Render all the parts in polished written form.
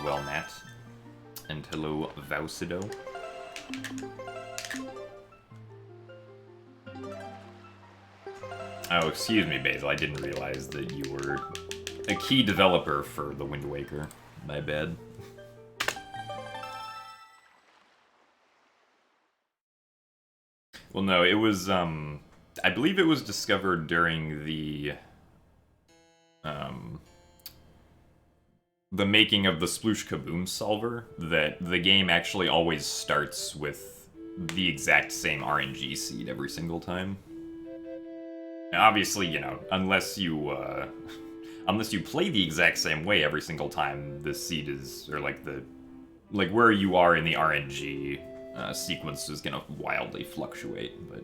well, Nat. And hello, Vaucido. Oh, excuse me, Basil. I didn't realize that you were a key developer for the Wind Waker. My bad. Well, no, it was, I believe it was discovered during the making of the Sploosh Kaboom solver that the game actually always starts with the exact same RNG seed every single time. Now, obviously, you know, unless you play the exact same way every single time, the seed is, or like where you are in the RNG sequence is gonna wildly fluctuate, but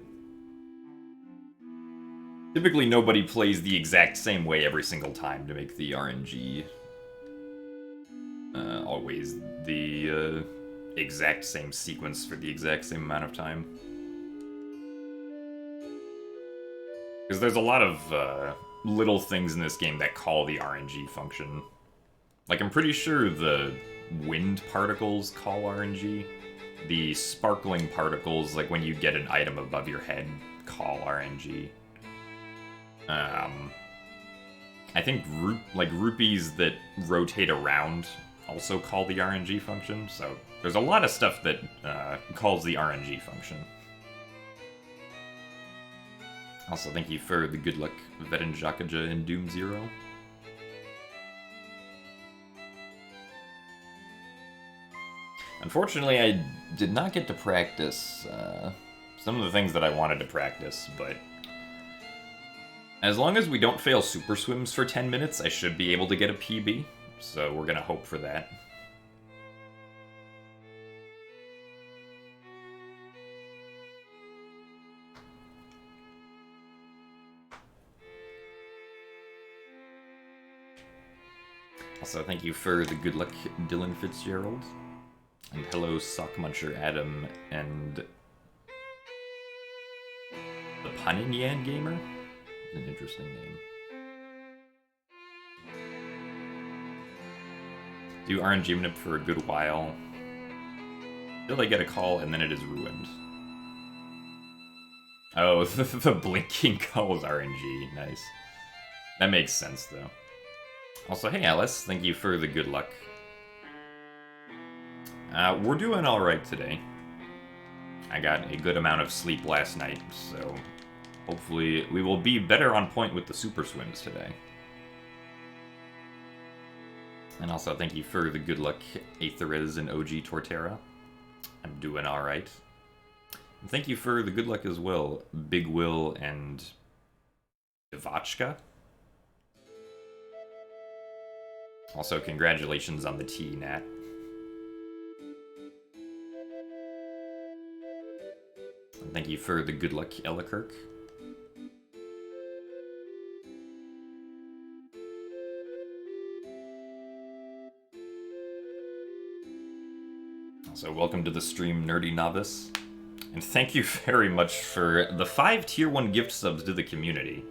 typically nobody plays the exact same way every single time to make the RNG always the exact same sequence for the exact same amount of time. Because there's a lot of little things in this game that call the RNG function. Like, I'm pretty sure the wind particles call RNG. The sparkling particles, like when you get an item above your head, call RNG. I think rupees that rotate around also call the RNG function, so there's a lot of stuff that calls the RNG function. Also, thank you for the good luck, Vedenjakaja and Doom Zero. Unfortunately, I did not get to practice some of the things that I wanted to practice, but as long as we don't fail super swims for 10 minutes, I should be able to get a PB, so we're gonna hope for that. Also, thank you for the good luck, Dylan Fitzgerald. And hello, Sockmuncher Adam and the Paninyan Gamer? An interesting name. Do RNG manip for a good while until I get a call and then it is ruined. Oh, the blinking call is RNG. Nice. That makes sense, though. Also, hey Alice, thank you for the good luck. We're doing alright today. I got a good amount of sleep last night, so hopefully we will be better on point with the super swims today. And also, thank you for the good luck, Aetheriz and OG Torterra. I'm doing alright. And thank you for the good luck as well, Big Will and Ivachka. Also, congratulations on the T, Nat. And thank you for the good luck, Ellakirk. Also, welcome to the stream, Nerdy Novice. And thank you very much for the 5 Tier 1 gift subs to the community.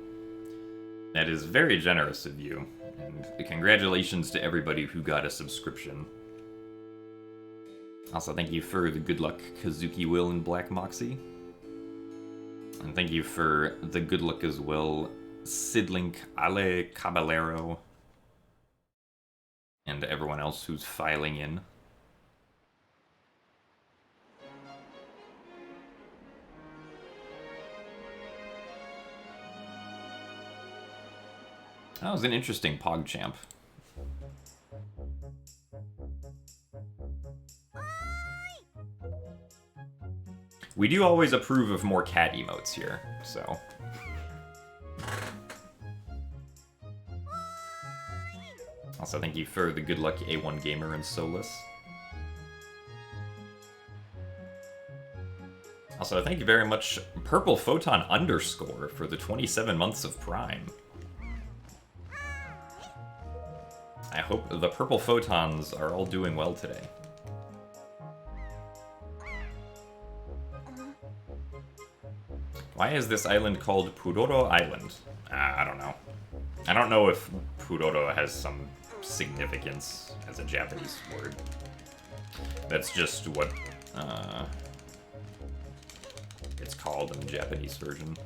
That is very generous of you. And congratulations to everybody who got a subscription. Also, thank you for the good luck, Kazuki Will and Black Moxie. And thank you for the good luck as well, Sidlink, Ale Caballero, and everyone else who's filing in. That was an interesting PogChamp. We do always approve of more cat emotes here, so. Also, thank you for the good luck, A1 Gamer and Solus. Also, thank you very much, Purple Photon _ for the 27 months of Prime. I hope the Purple Photons are all doing well today. Why is this island called Pudoro Island? I don't know. I don't know if Pudoro has some significance as a Japanese word. That's just what it's called in the Japanese version.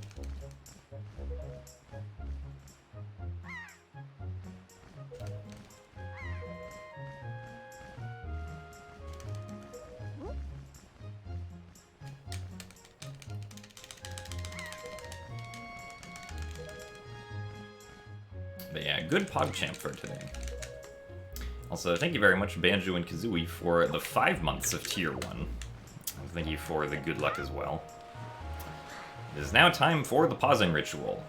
But yeah, good PogChamp for today. Also, thank you very much, Banjo and Kazooie, for the 5 months of Tier 1. And thank you for the good luck as well. It is now time for the pausing ritual.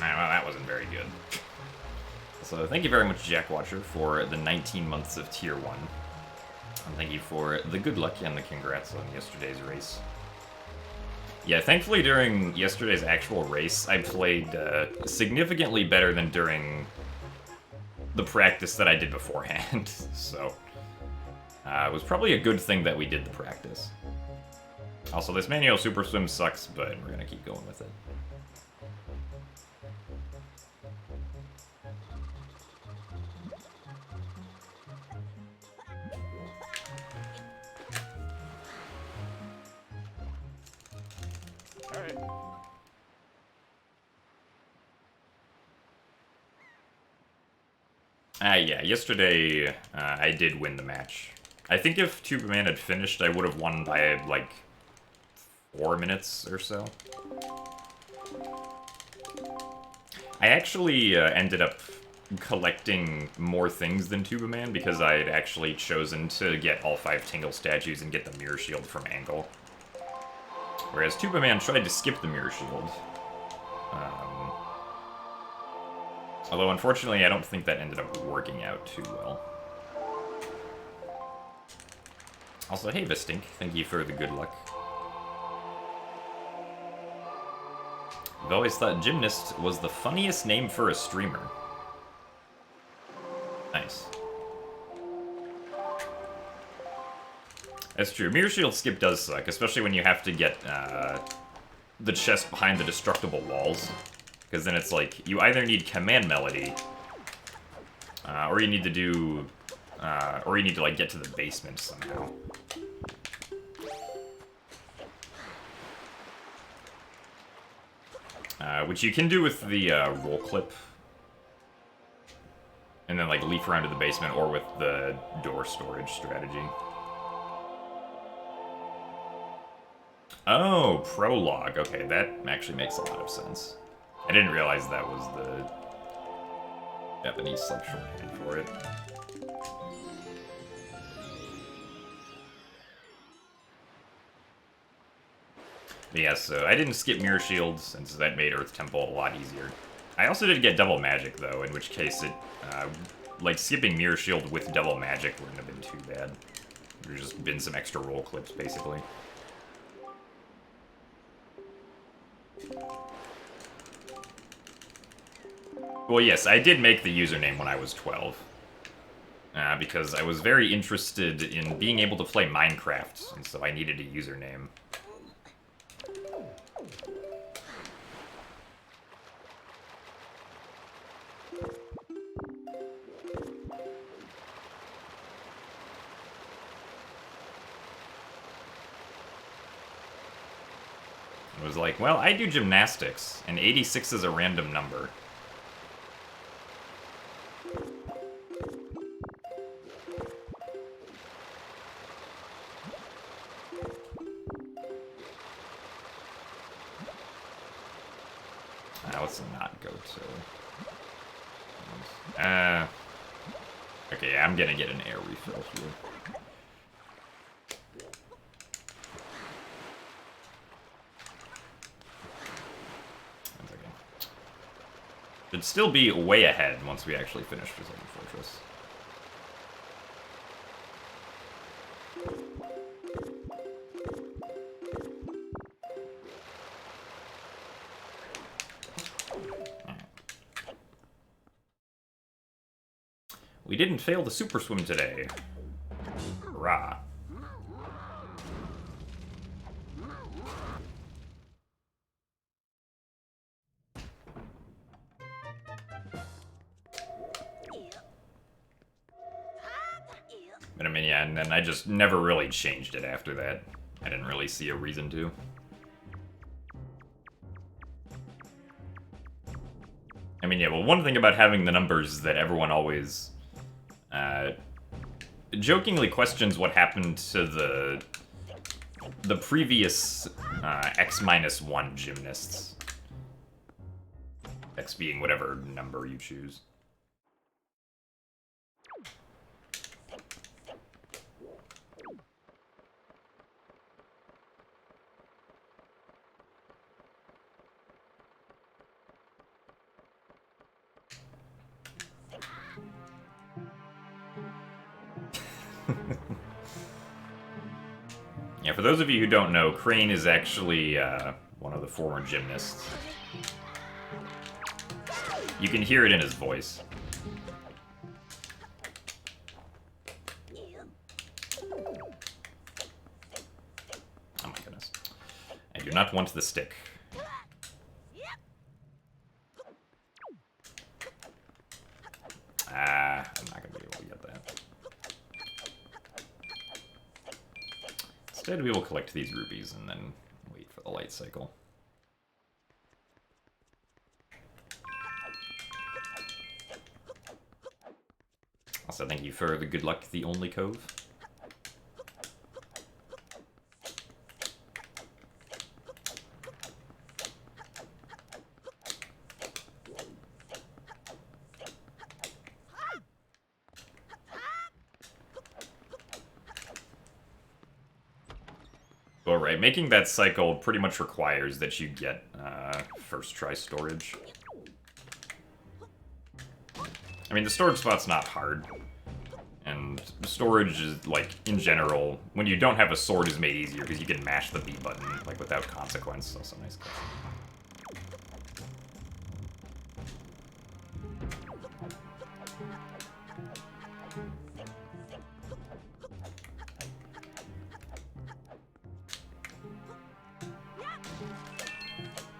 Well, that wasn't very good. So thank you very much, Jack Watcher, for the 19 months of Tier 1. Thank you for the good luck and the congrats on yesterday's race. Yeah, thankfully during yesterday's actual race, I played significantly better than during the practice that I did beforehand, so it was probably a good thing that we did the practice. Also, this manual super swim sucks, but we're gonna keep going with it. Yeah, yesterday I did win the match. I think if Tuberman had finished, I would have won by, like, 4 minutes or so. I actually ended up collecting more things than Tuberman because I had actually chosen to get all 5 Tingle statues and get the Mirror Shield from Angle. Whereas Tuberman tried to skip the Mirror Shield. Although, unfortunately, I don't think that ended up working out too well. Also, hey, Vistink, thank you for the good luck. I've always thought Gymnast was the funniest name for a streamer. Nice. That's true. Mirror Shield skip does suck, especially when you have to get the chest behind the destructible walls. Because then it's like, you either need Command Melody, or you need to do, or you need to, like, get to the basement somehow. Which you can do with the roll clip. And then, like, leaf around to the basement, or with the door storage strategy. Oh, prologue. Okay, that actually makes a lot of sense. I didn't realize that was the Japanese shorthand for it. But yeah, so I didn't skip Mirror Shield, since that made Earth Temple a lot easier. I also did get Double Magic, though, in which case it, like, skipping Mirror Shield with Double Magic wouldn't have been too bad. There's just been some extra roll clips, basically. Well, yes, I did make the username when I was 12. Because I was very interested in being able to play Minecraft, and so I needed a username. It was like, well, I do gymnastics, and 86 is a random number. Let's not go to... Okay, I'm gonna get an air refill here. Should still be way ahead once we actually finish Forsaken Fortress. We didn't fail the super swim today. Hurrah. But I mean, yeah, and then I just never really changed it after that. I didn't really see a reason to. I mean, yeah, well, one thing about having the numbers that everyone always jokingly questions what happened to the previous X-1 gymnasts. X being whatever number you choose. Yeah, for those of you who don't know, Crane is actually one of the former gymnasts. You can hear it in his voice. Oh my goodness. I do not want the stick. I'm not going to be able to get that. Instead, we will collect these rubies and then wait for the light cycle. Also, thank you for the good luck, the only cove. Alright, making that cycle pretty much requires that you get first try storage. I mean, the storage spot's not hard. And storage is, like, in general, when you don't have a sword, is made easier because you can mash the B button, like, without consequence. Also nice cut.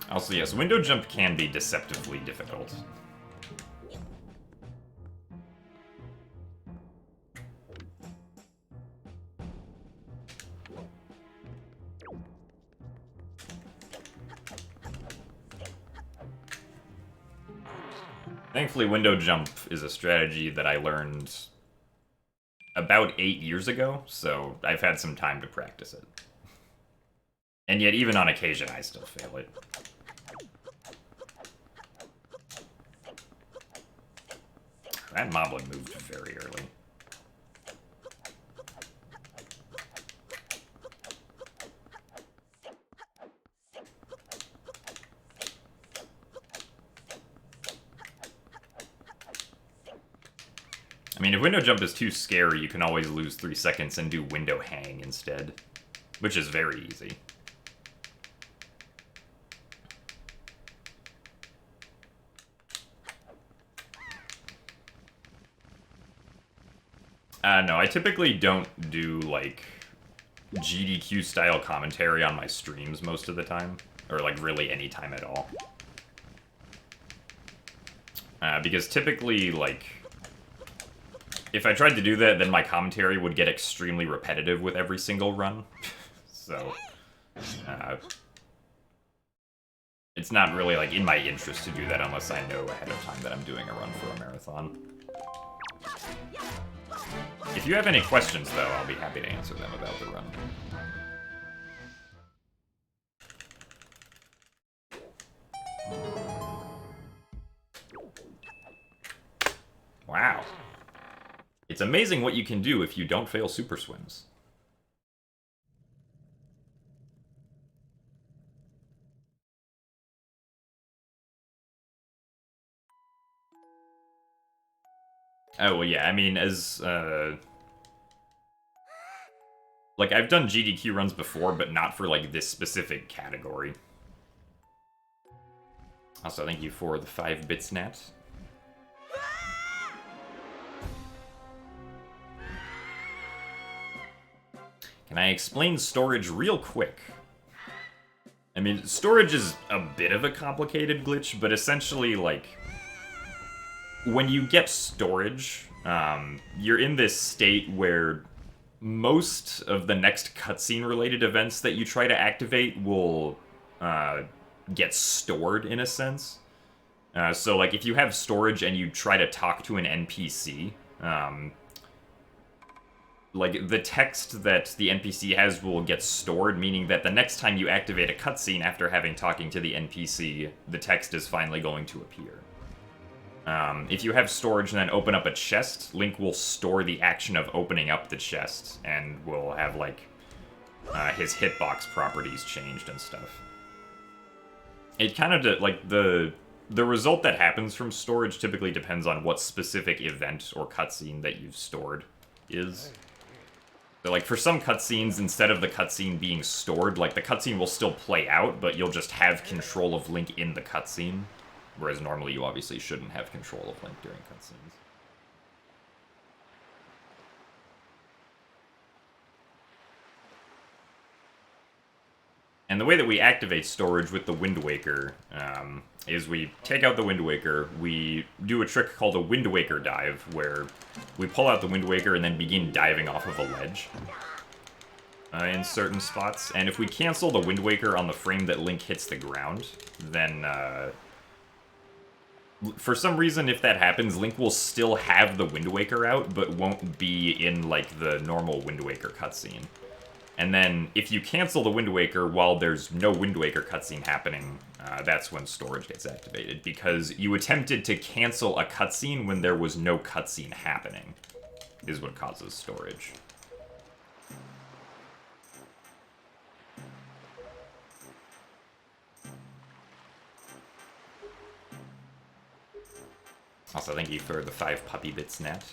Also, yes, window jump can be deceptively difficult. Thankfully, window jump is a strategy that I learned about 8 years ago, so I've had some time to practice it. And yet, even on occasion, I still fail it. That moblin moved very early. I mean, if window jump is too scary, you can always lose 3 seconds and do window hang instead, which is very easy. No, I typically don't do, like, GDQ-style commentary on my streams most of the time, or, like, really any time at all. Because typically, like, if I tried to do that, then my commentary would get extremely repetitive with every single run. So, it's not really, like, in my interest to do that unless I know ahead of time that I'm doing a run for a marathon. If you have any questions, though, I'll be happy to answer them about the run. Wow. It's amazing what you can do if you don't fail super swims. Oh, well, yeah, I mean, as, like, I've done GDQ runs before, but not for, like, this specific category. Also, thank you for the 5 bits, Nat. Can I explain storage real quick? I mean, storage is a bit of a complicated glitch, but essentially, like, when you get storage, you're in this state where most of the next cutscene-related events that you try to activate will get stored, in a sense. So, like, if you have storage and you try to talk to an NPC, like, the text that the NPC has will get stored, meaning that the next time you activate a cutscene after having talking to the NPC, the text is finally going to appear. If you have storage and then open up a chest, Link will store the action of opening up the chest, and will have, like, his hitbox properties changed and stuff. It kind of, like, the result that happens from storage typically depends on what specific event or cutscene that you've stored is. So, like, for some cutscenes, instead of the cutscene being stored, like, the cutscene will still play out, but you'll just have control of Link in the cutscene. Whereas normally you obviously shouldn't have control of Link during cutscenes. And the way that we activate storage with the Wind Waker is we take out the Wind Waker, we do a trick called a Wind Waker dive, where we pull out the Wind Waker and then begin diving off of a ledge in certain spots. And if we cancel the Wind Waker on the frame that Link hits the ground, then for some reason, if that happens, Link will still have the Wind Waker out, but won't be in, like, the normal Wind Waker cutscene. And then, if you cancel the Wind Waker while there's no Wind Waker cutscene happening, that's when storage gets activated, because you attempted to cancel a cutscene when there was no cutscene happening, is what causes storage. Also, thank you for the 5 puppy bits, Nat.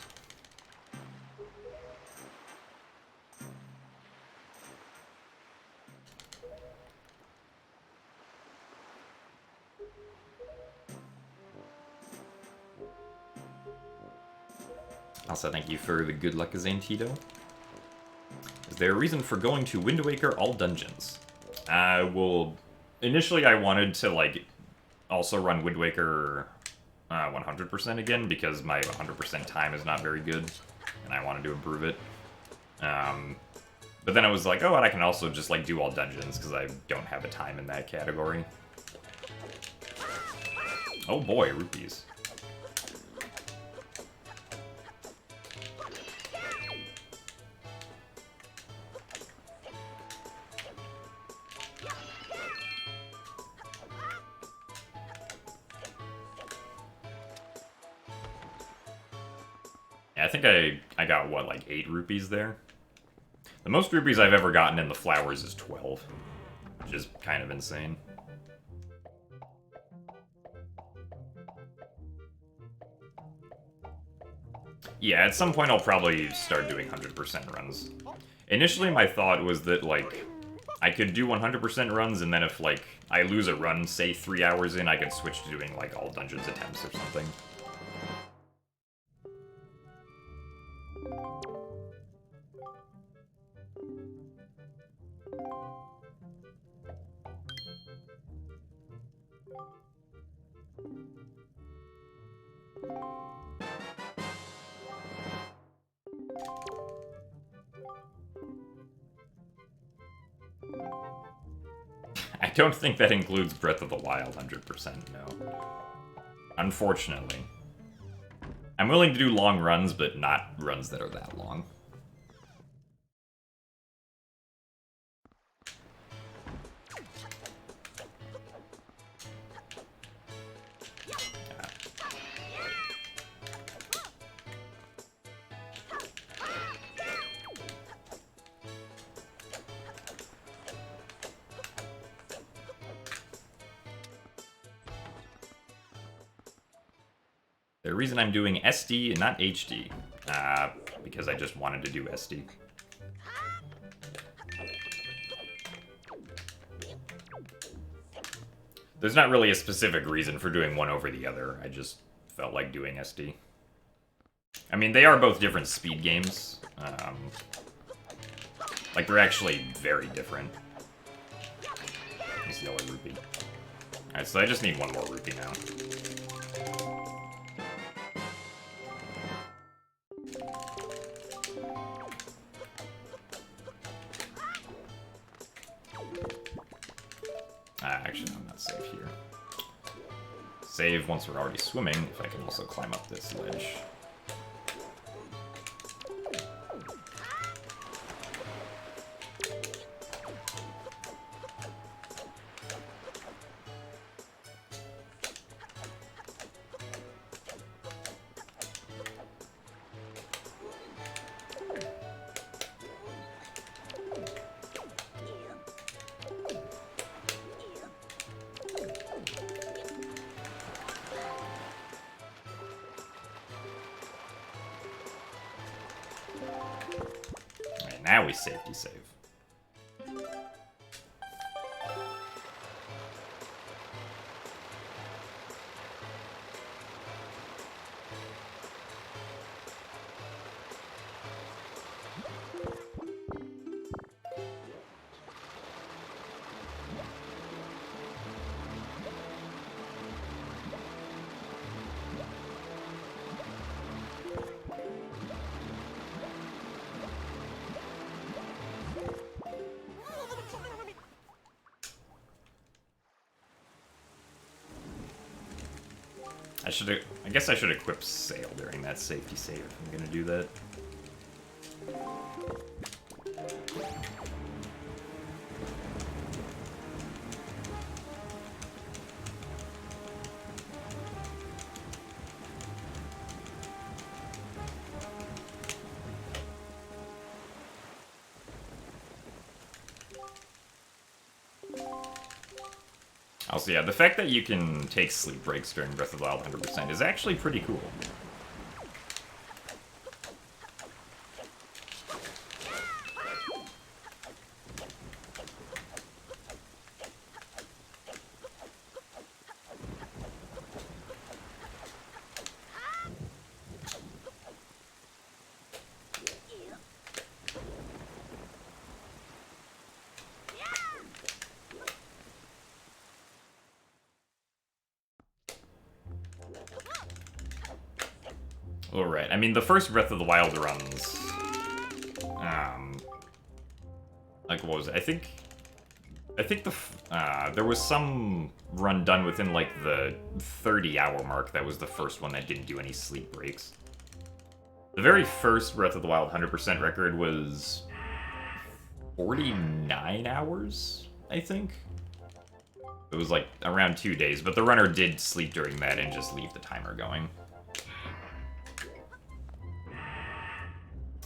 Also, thank you for the good luck, Zantito. Is there a reason for going to Wind Waker all dungeons? Well, initially I wanted to, like, also run Wind Waker 100% again, because my 100% time is not very good, and I wanted to improve it. But then I was like, oh, and I can also just, like, do all dungeons, because I don't have a time in that category. Oh boy, rupees. Yeah, I think I got, what, like 8 rupees there? The most rupees I've ever gotten in the flowers is 12, which is kind of insane. Yeah, at some point I'll probably start doing 100% runs. Initially my thought was that, like, I could do 100% runs, and then if, like, I lose a run, say 3 hours in, I could switch to doing, like, all dungeons attempts or something. I don't think that includes Breath of the Wild 100%, no. Unfortunately. I'm willing to do long runs, but not runs that are that long. The reason I'm doing SD and not HD, because I just wanted to do SD. There's not really a specific reason for doing one over the other, I just felt like doing SD. I mean, they are both different speed games. Like, they're actually very different. There's no rupee. Alright, so I just need one more rupee now. Actually, no, I'm not safe here. Save once we're already swimming, if I can also climb up this ledge. Now we safety save. I guess I should equip Sail during that safety save if I'm gonna do that. Also, yeah, the fact that you can take sleep breaks during Breath of the Wild 100% is actually pretty cool. Alright, I mean, the first Breath of the Wild runs... like, what was it? I think there was some run done within, like, the 30-hour mark that was the first one that didn't do any sleep breaks. The very first Breath of the Wild 100% record was 49 hours, I think? It was, like, around 2 days, but the runner did sleep during that and just leave the timer going.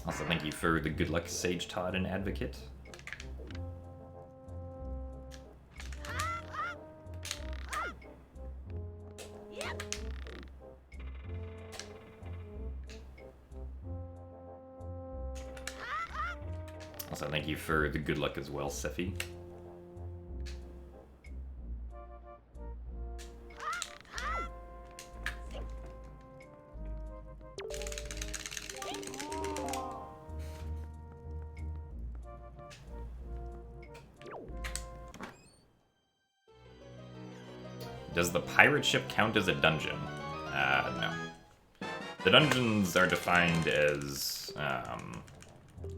Also, thank you for the good luck, Sage Todd and Advocate. Also, thank you for the good luck as well, Sephi. Does the pirate ship count as a dungeon? No. The dungeons are defined as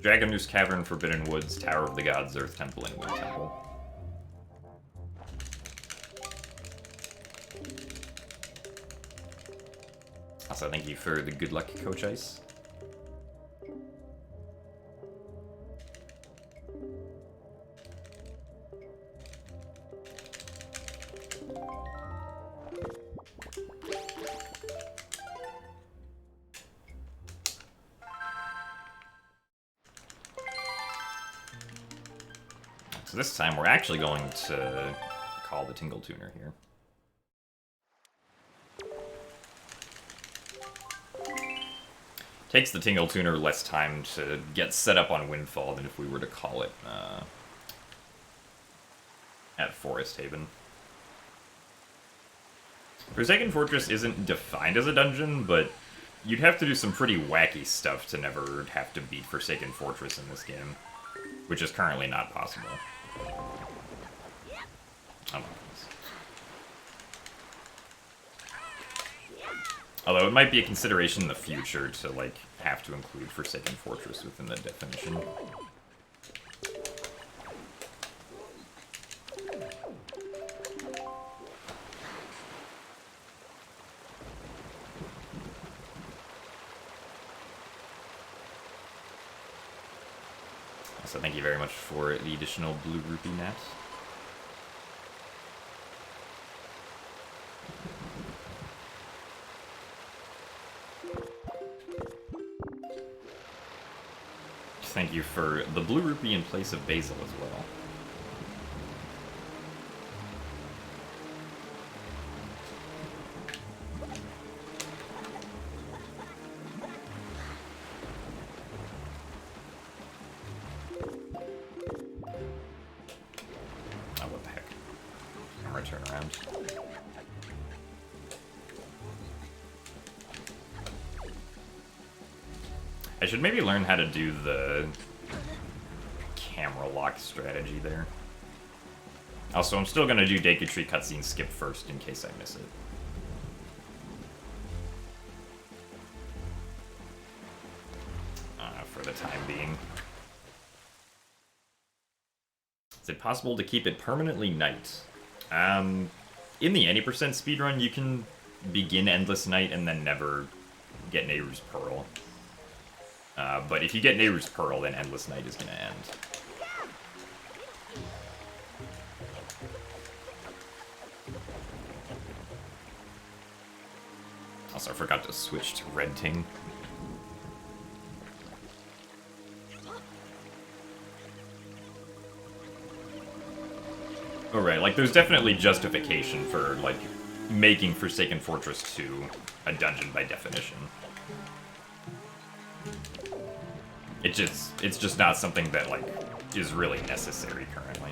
Dragon Noose Cavern, Forbidden Woods, Tower of the Gods, Earth Temple, and Wind Temple. Also, thank you for the good luck, Coach Ice. So this time we're actually going to call the Tingle Tuner here. Takes the Tingle Tuner less time to get set up on Windfall than if we were to call it at Forest Haven. Forsaken Fortress isn't defined as a dungeon, but you'd have to do some pretty wacky stuff to never have to beat Forsaken Fortress in this game, which is currently not possible. Although it might be a consideration in the future to, like, have to include Forsaken Fortress within the definition. So thank you very much for the additional blue rupee nats. Thank you for the blue rupee in place of basil as well. camera turnaround. I should maybe learn how to do the camera lock strategy there. Also, I'm still gonna do Deku Tree cutscene skip first in case I miss it. For the time being. Is it possible to keep it permanently night? In the 80% speedrun, you can begin Endless Night and then never get Nehru's Pearl. But if you get Nehru's Pearl, then Endless Night is gonna end. Also, I forgot to switch to Red Ting. Alright, like, there's definitely justification for, like, making Forsaken Fortress 2 a dungeon by definition. It's just not something that, like, is really necessary currently.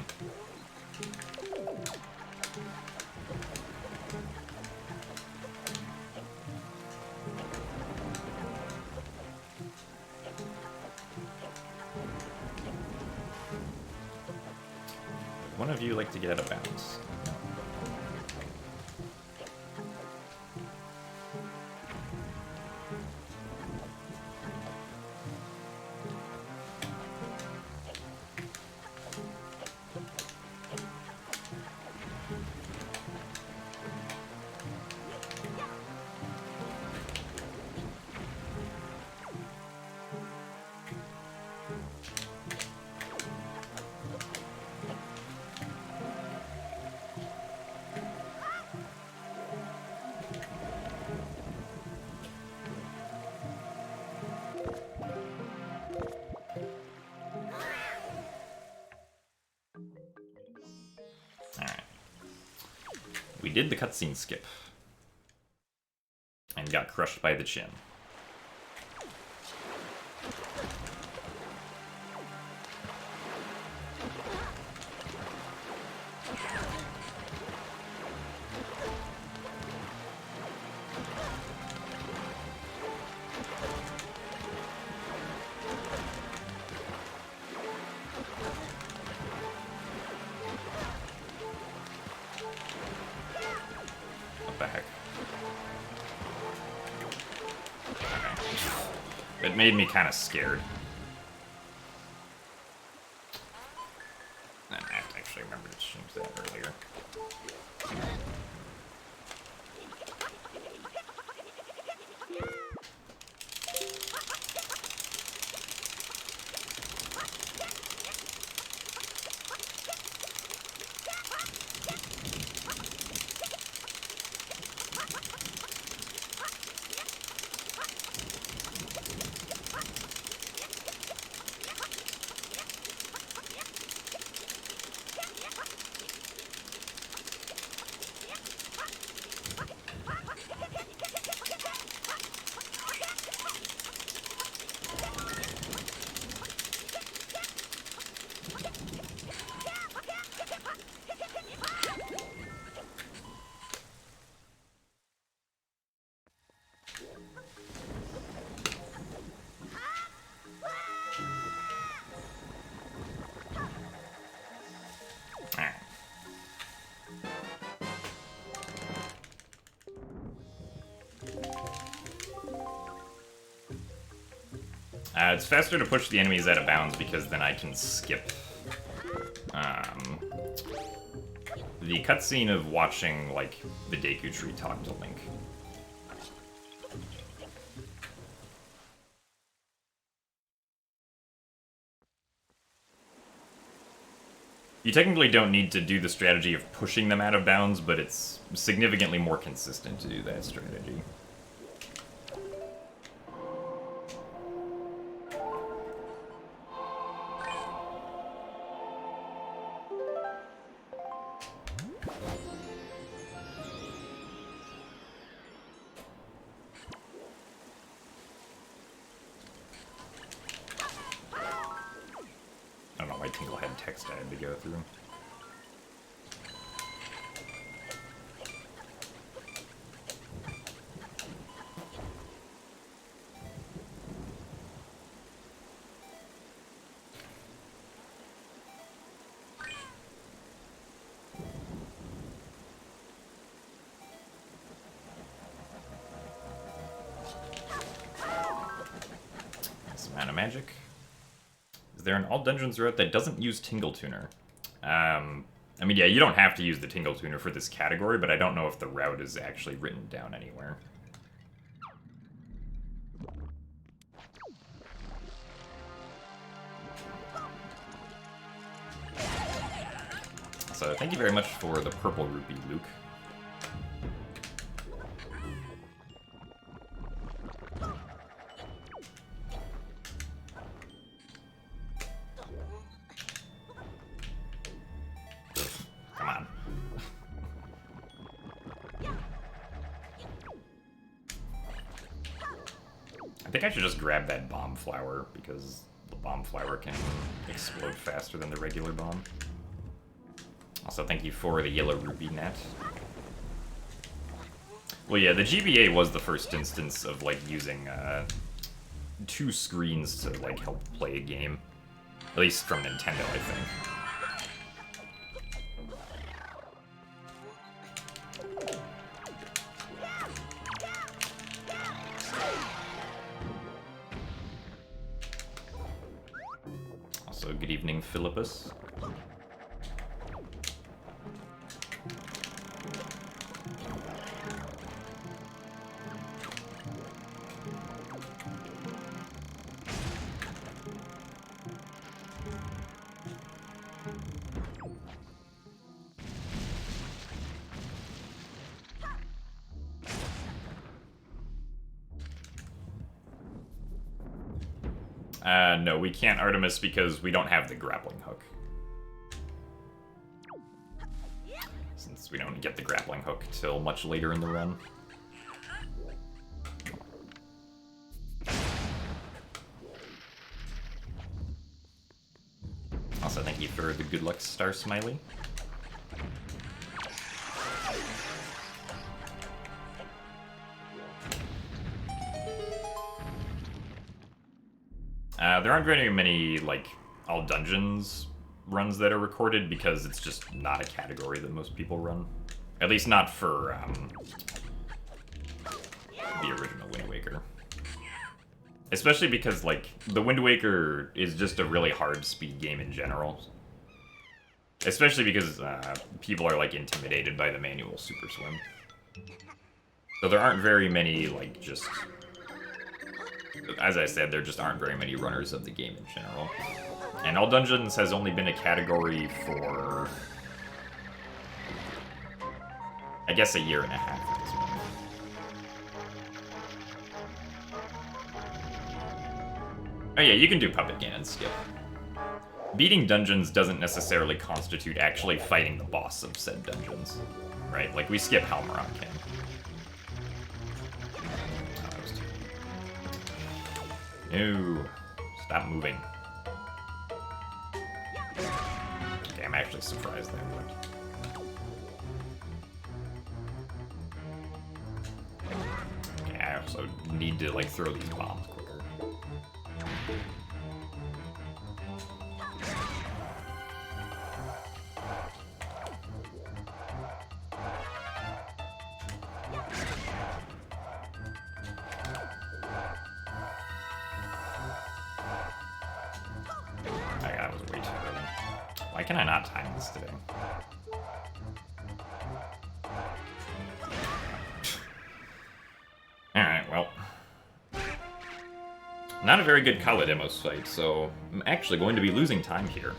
One of you like to get out of bounds. We did the cutscene skip. And got crushed by the chin. It made me kind of scared. I have to actually remember to change that earlier. It's faster to push the enemies out of bounds because then I can skip the cutscene of watching, like, the Deku Tree talk to Link. You technically don't need to do the strategy of pushing them out of bounds, but it's significantly more consistent to do that strategy. I don't know why Tingle had text I had to go through. magic. Is there an all dungeons route that doesn't use Tingle Tuner? I mean, yeah, you don't have to use the Tingle Tuner for this category, but I don't know if the route is actually written down anywhere. So thank you very much for the purple rupee, Luke. Come on. I think I should just grab that bomb flower, because the bomb flower can explode faster than the regular bomb. Also, thank you for the yellow rupee net. Well, yeah, the GBA was the first instance of, like, using, 2 screens to, like, help play a game. At least from Nintendo, I think. Also, good evening, Philippus. No, we can't Artemis because we don't have the grappling hook. Since we don't get the grappling hook till much later in the run. Also, thank you for the good luck star smiley. There aren't very many, like, all dungeons runs that are recorded because it's just not a category that most people run. At least not for, the original Wind Waker. Especially because, like, the Wind Waker is just a really hard speed game in general. Especially because, people are, like, intimidated by the manual Super Swim. So there aren't very many, like, just... As I said, there just aren't very many runners of the game in general. And All Dungeons has only been a category for... I guess a year and a half at this point. Oh yeah, you can do Puppet Ganon skip. Beating dungeons doesn't necessarily constitute actually fighting the boss of said dungeons. Right? Like, we skip Halmaron King. No, stop moving. Okay, I'm actually surprised there. Okay, I also need to, like, throw these bombs quicker. Why can I not time this today? Alright, well. Not a very good Kala Demos fight, so I'm actually going to be losing time here.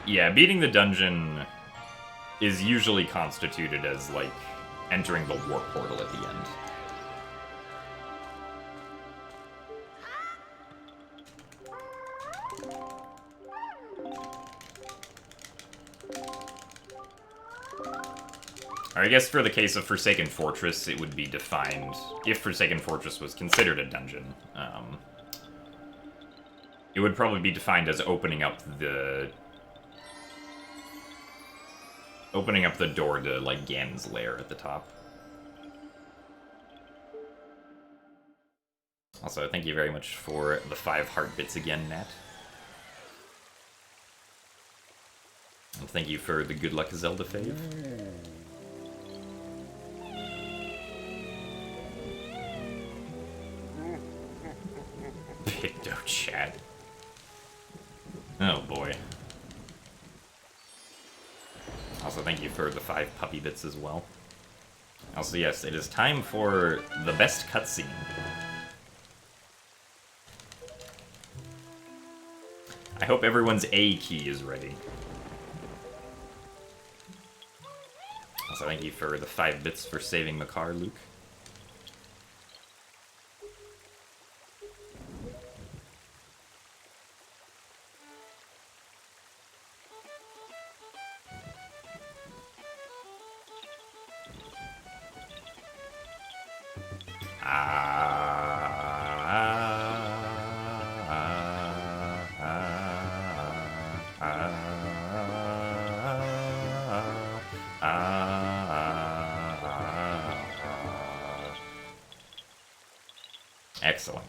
Yeah, beating the dungeon is usually constituted as, like, entering the warp portal at the end. Or I guess for the case of Forsaken Fortress, it would be defined, if Forsaken Fortress was considered a dungeon, it would probably be defined as opening up the door to, like, Ganon's lair at the top. Also, thank you very much for the 5 heart bits again, Nat. And thank you for the good luck Zelda fave. Picto chat. Oh boy. Also, thank you for the 5 puppy bits as well. Also, yes, it is time for the best cutscene. I hope everyone's A key is ready. Also, thank you for the 5 bits for saving the car, Luke. Excellent.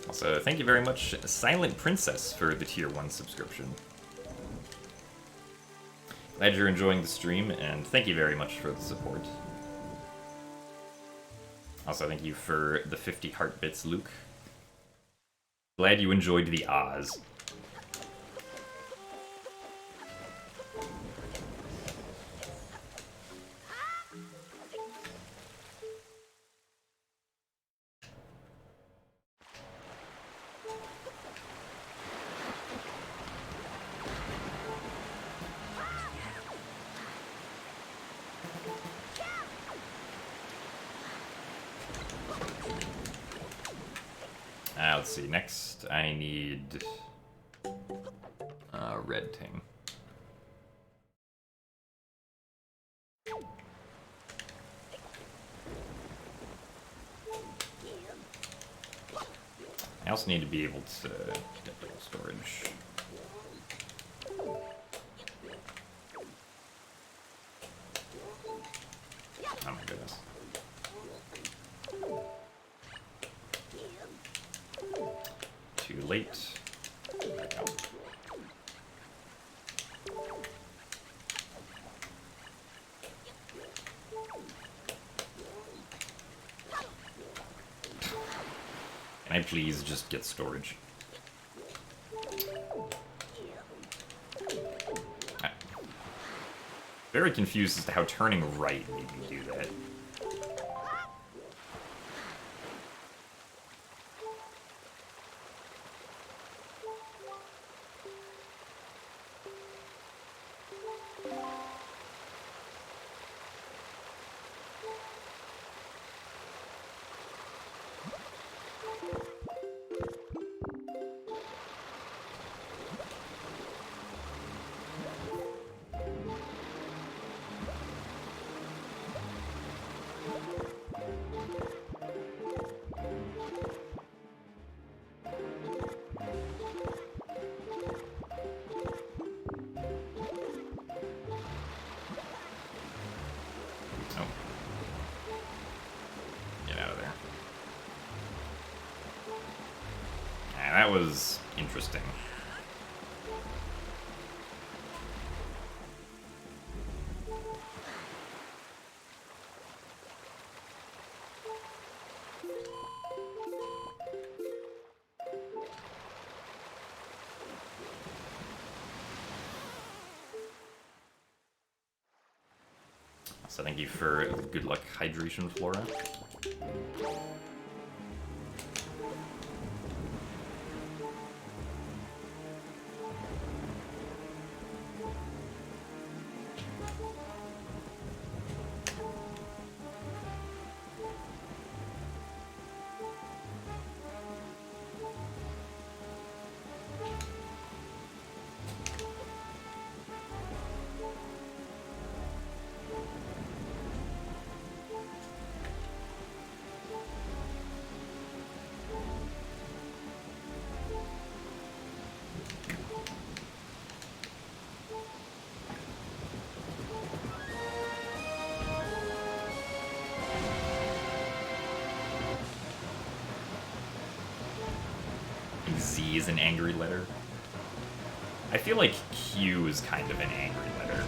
Also, thank you very much, Silent Princess, for the Tier 1 subscription. Glad you're enjoying the stream, and thank you very much for the support. Also, thank you for the 50 heart bits, Luke. Glad you enjoyed the Oz. Let's see, next I need red ting. I also need to be able to get double storage. Oh my goodness. Too late. Back out. Can I please just get storage? I'm very confused as to how turning right made me do that. That was interesting. So thank you for the good luck hydration, Flora. Z is an angry letter. I feel like Q is kind of an angry letter.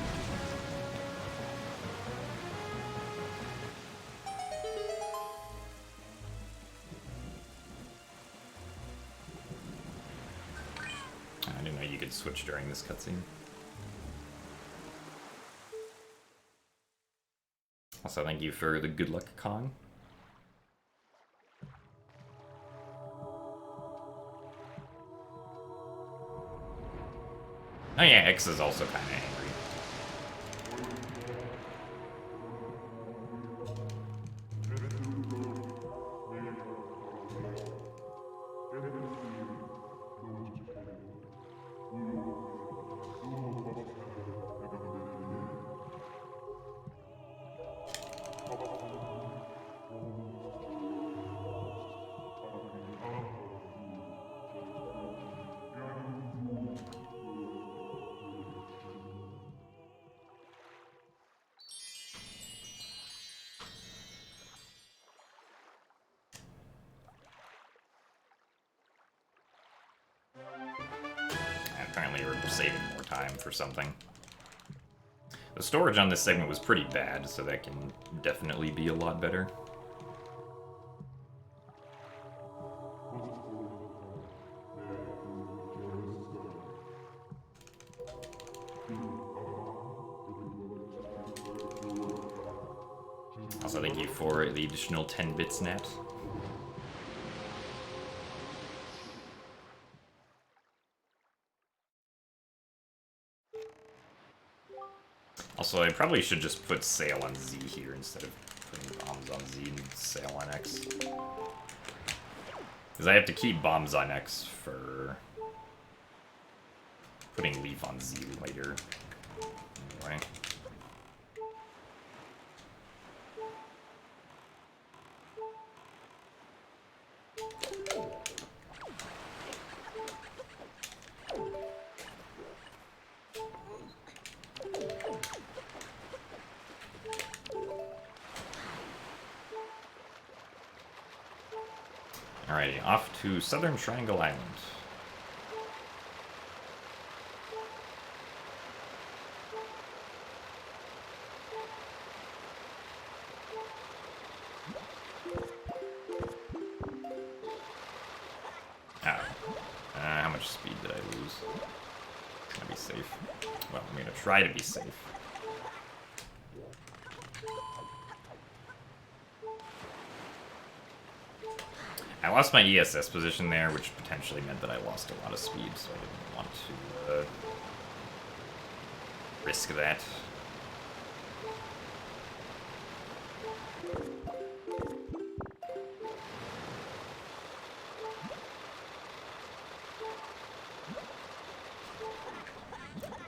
I didn't know you could switch during this cutscene. Also, thank you for the good luck, Kong. Oh yeah, X is also kind of angry. Apparently we're saving more time for something. The storage on this segment was pretty bad, so that can definitely be a lot better. Also, thank you for the additional 10 bits, Nat. Also, I probably should just put sail on Z here instead of putting bombs on Z and sail on X. Because I have to keep bombs on X for putting leaf on Z later. Anyway. Alrighty, off to Southern Triangle Island. How much speed did I lose? Gonna be safe. Well, I'm gonna try to be safe. I lost my ESS position there, which potentially meant that I lost a lot of speed, so I didn't want to risk that.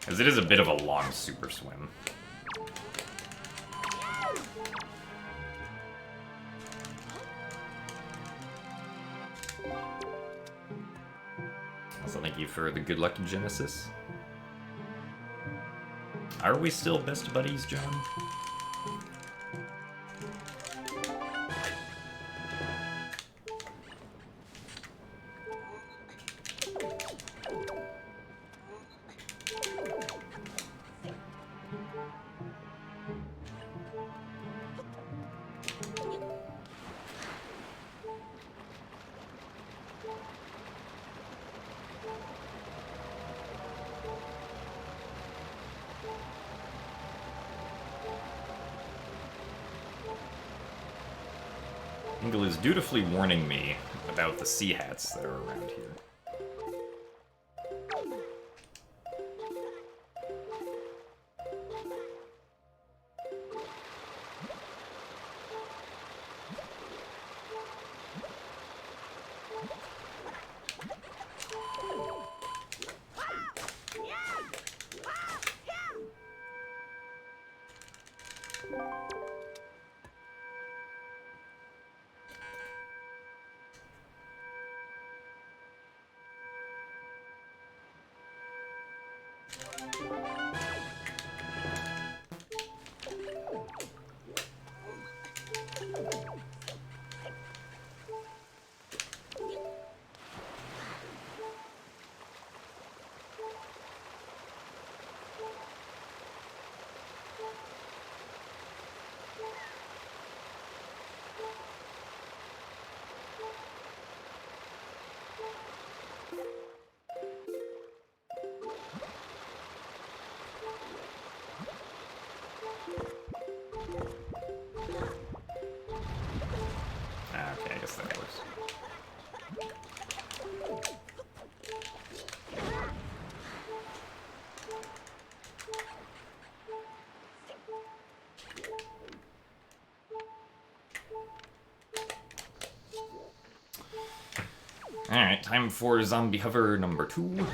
Because it is a bit of a long super swim. Also, thank you for the good luck in Genesis. Are we still best buddies, John? Tingle is dutifully warning me about the sea hats that are around here. Alright, time for zombie hover number 2.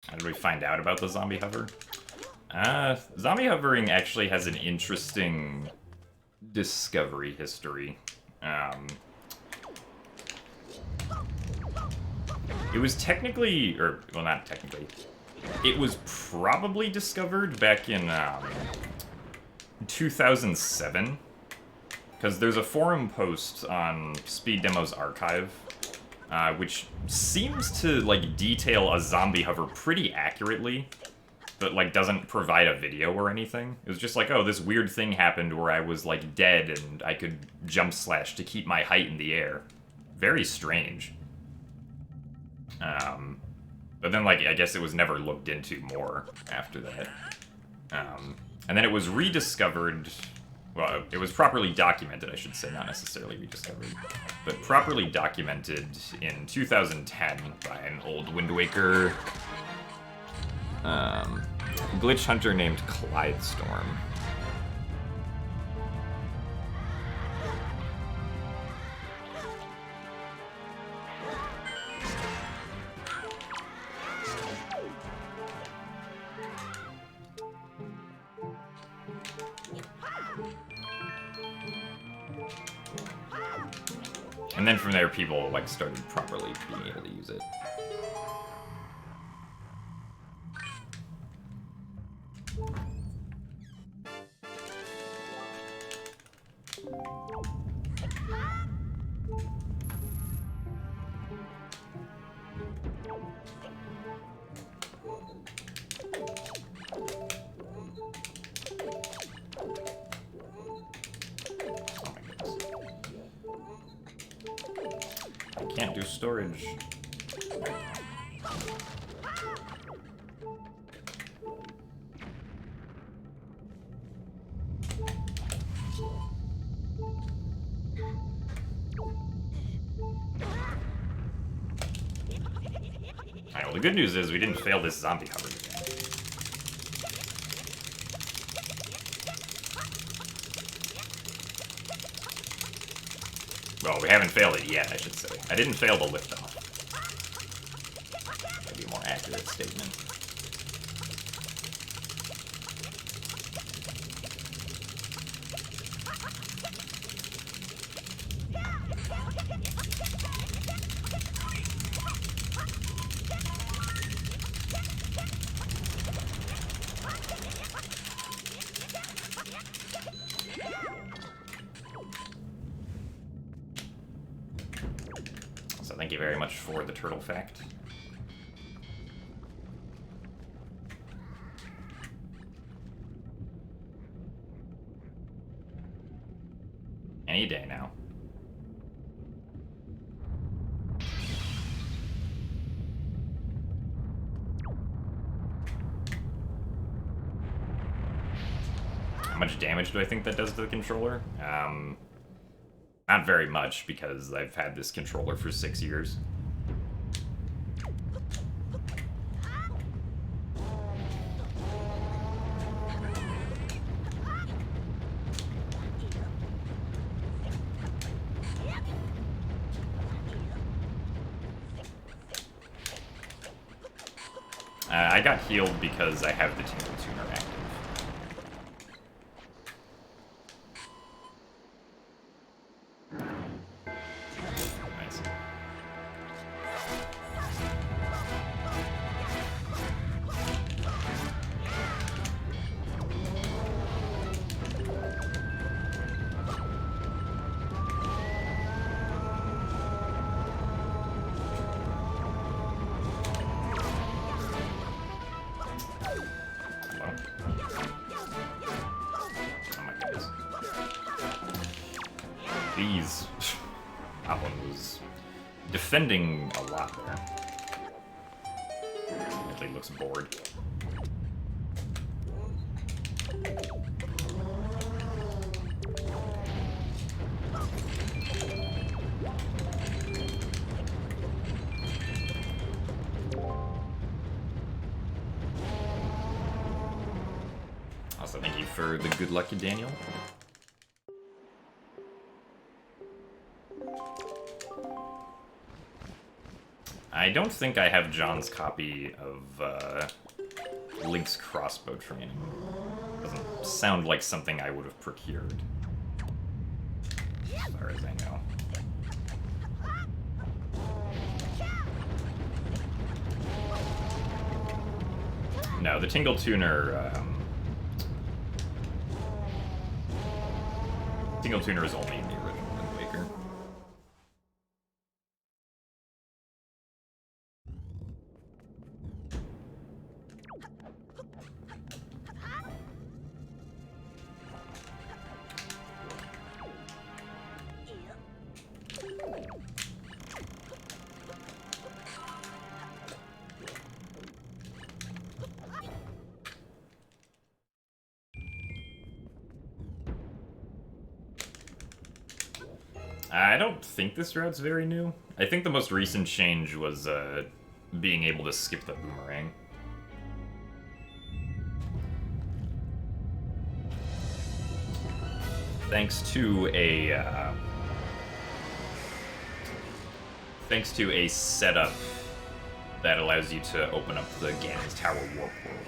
How did we find out about the zombie hover? Zombie hovering actually has an interesting discovery history. It was technically, or, well, not technically, it was probably discovered back in 2007, because there's a forum post on Speed Demo's archive, which seems to, like, detail a zombie hover pretty accurately, but, like, doesn't provide a video or anything. It was just like, oh, this weird thing happened where I was, like, dead and I could jump slash to keep my height in the air. Very strange. But then, like, I guess it was never looked into more after that. And then it was rediscovered. Well, it was properly documented, I should say, not necessarily rediscovered, but properly documented in 2010 by an old Wind Waker glitch hunter named Clyde Storm. And then from there, people, like, started properly being able to use it. Can't do storage. Alright, well, the good news is we didn't fail this zombie hover again. Well, we haven't failed it yet, I should say. I didn't fail the liftoff. That'd be a more accurate statement. Thank you very much for the turtle fact. Any day now. How much damage do I think that does to the controller? Not very much, because I've had this controller for 6 years. I got healed because I have the Tingle tuner active. Nice. Jeez. That one was defending a lot there. Really looks bored. Also, thank you for the good luck, Daniel. I don't think I have John's copy of Link's crossbow training. Doesn't sound like something I would have procured, as far as I know. No, the Tingle Tuner, Tingle Tuner is only in the original Wind Waker. I don't think this route's very new. I think the most recent change was being able to skip the boomerang. Thanks to a setup that allows you to open up the Ganon's Tower warp world.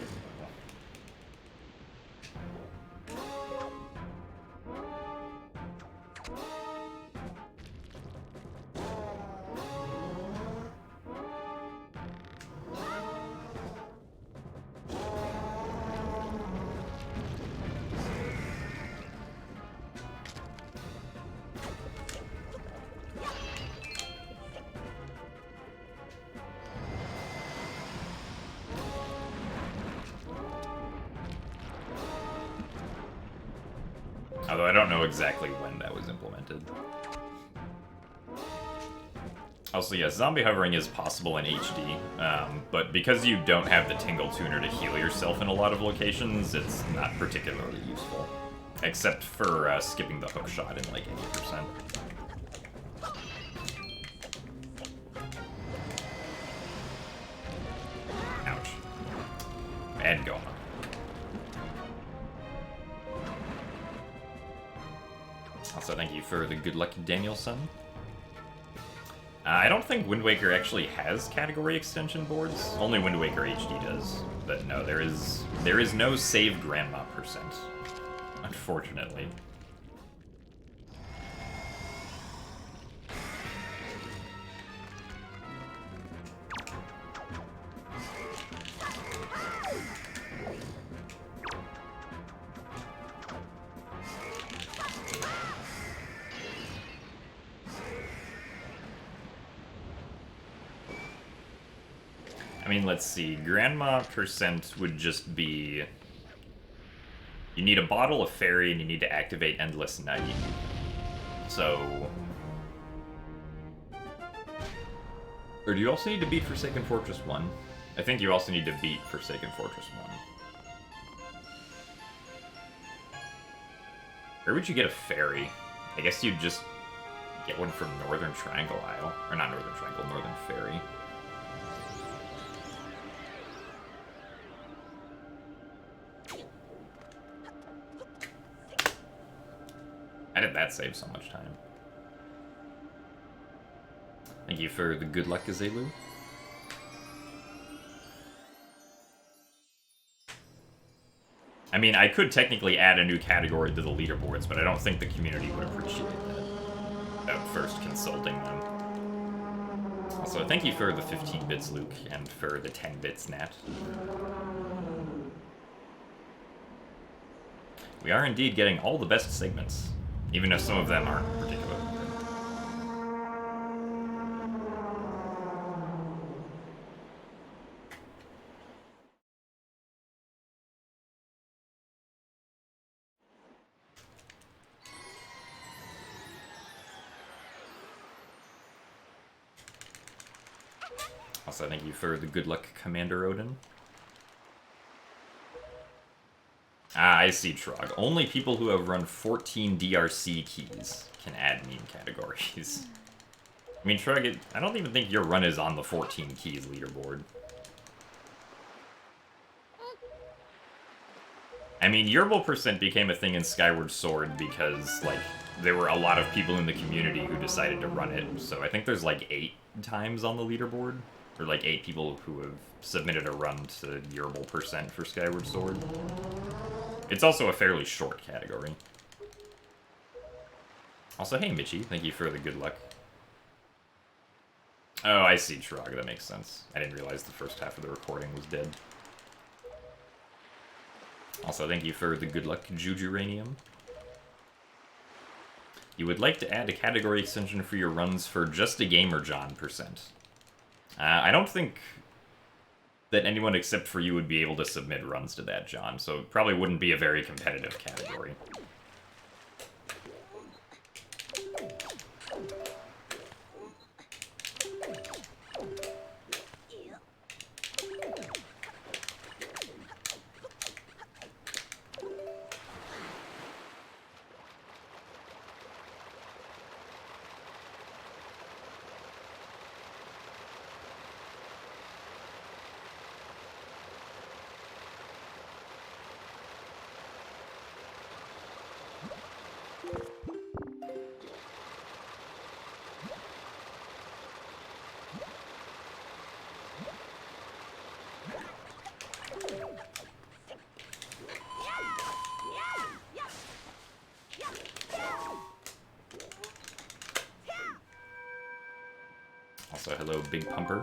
Although I don't know exactly when that was implemented. Also, yes, zombie hovering is possible in HD, but because you don't have the Tingle Tuner to heal yourself in a lot of locations, it's not particularly useful. Except for skipping the hook shot in like 80%. Ouch. And go on. Also, thank you for the good luck, Danielson. I don't think Wind Waker actually has category extension boards. Only Wind Waker HD does. But no, there is no save grandma %, unfortunately. I mean, let's see. Grandma % would just be... You need a bottle of fairy and you need to activate Endless Night. So... Or do you also need to beat Forsaken Fortress 1? I think you also need to beat Forsaken Fortress 1. Where would you get a fairy? I guess you'd just get one from Northern Triangle Isle. Or not Northern Triangle, Northern Fairy. How did that save so much time? Thank you for the good luck, Gazelu. I mean, I could technically add a new category to the leaderboards, but I don't think the community would appreciate that without first consulting them. Also, thank you for the 15 bits, Luke, and for the 10 bits, Nat. We are indeed getting all the best segments, even if some of them aren't particularly good. Also, thank you for the good luck, Commander Odin. Ah, I see, Trog. Only people who have run 14 DRC keys can add meme categories. I mean, Trog, I don't even think your run is on the 14 keys leaderboard. I mean, Yerbal percent became a thing in Skyward Sword because, like, there were a lot of people in the community who decided to run it. So I think there's, like, 8 times on the leaderboard. Or, like, 8 people who have submitted a run to Yerbal percent for Skyward Sword. It's also a fairly short category. Also, hey, Mitchie, thank you for the good luck. Oh, I see, Trog. That makes sense. I didn't realize the first half of the recording was dead. Also, thank you for the good luck, Jujuranium. You would like to add a category extension for your runs for Just a Gamer John percent. I don't think that anyone except for you would be able to submit runs to that, John, so it probably wouldn't be a very competitive category. Also, hello, Big Pumper.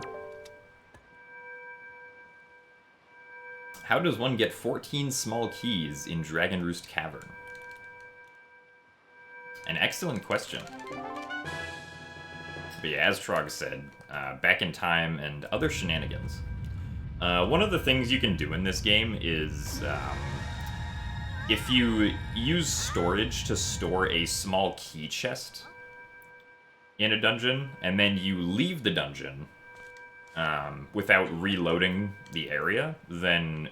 How does one get 14 small keys in Dragon Roost Cavern? An excellent question. But yeah, as Trog said, back in time and other shenanigans. One of the things you can do in this game is, if you use storage to store a small key chest in a dungeon, and then you leave the dungeon without reloading the area, then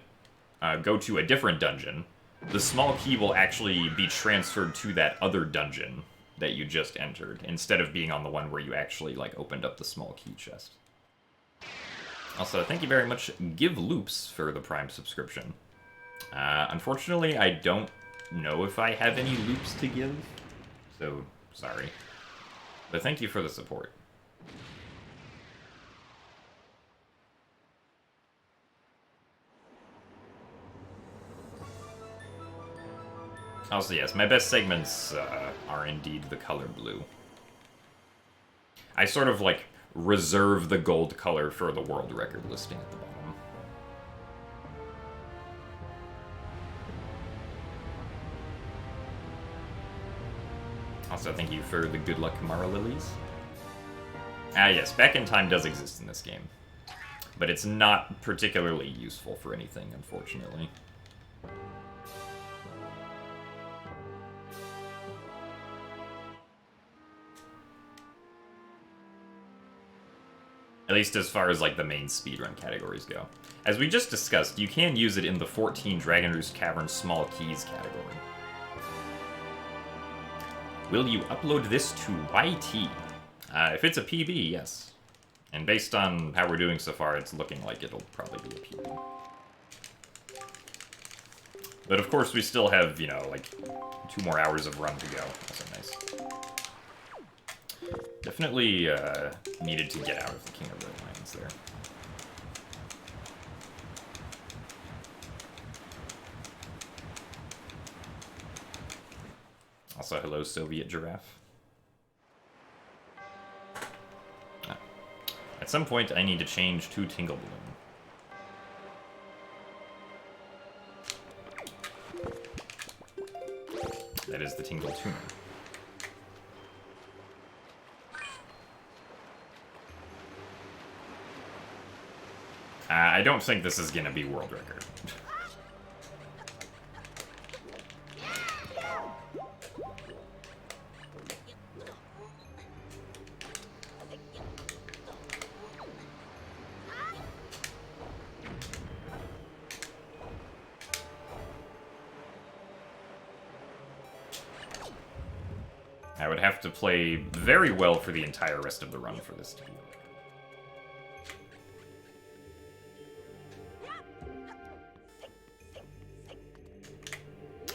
go to a different dungeon, the small key will actually be transferred to that other dungeon that you just entered, instead of being on the one where you actually, like, opened up the small key chest. Also, thank you very much, Give Loops, for the Prime subscription. Unfortunately, I don't know if I have any loops to give, so sorry. But thank you for the support. Also, yes, my best segments are indeed the color blue. I sort of, like, reserve the gold color for the world record listing at the bottom. Also, thank you for the good luck, Mara Lilies. Ah, yes, Back in Time does exist in this game. But it's not particularly useful for anything, unfortunately. At least as far as, like, the main speedrun categories go. As we just discussed, you can use it in the 14 Dragon Roost Cavern Small Keys category. Will you upload this to YT? If it's a PB, yes. And based on how we're doing so far, it's looking like it'll probably be a PB. But of course, we still have, you know, like, 2 more hours of run to go. Also nice. Definitely needed to get out of the King of Red Lions there. Also, hello, Soviet Giraffe. At some point, I need to change to Tingle Balloon. That is the Tingle tuner. I don't think this is gonna be world record. I would have to play very well for the entire rest of the run for this to be.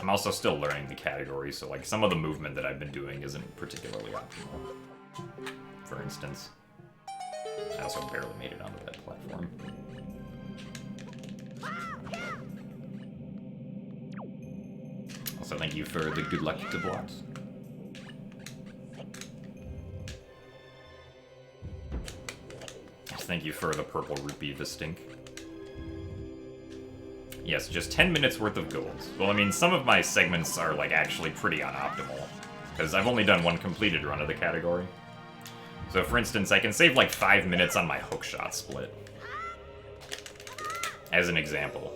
I'm also still learning the category, so like some of the movement that I've been doing isn't particularly optimal. For instance, I also barely made it onto that platform. Also, thank you for the good luck to blocks. Thank you for the purple rupee Vistink. Yes, just 10 minutes worth of gold. Well, I mean, some of my segments are, like, actually pretty unoptimal, because I've only done one completed run of the category. So, for instance, I can save, like, 5 minutes on my hookshot split. As an example.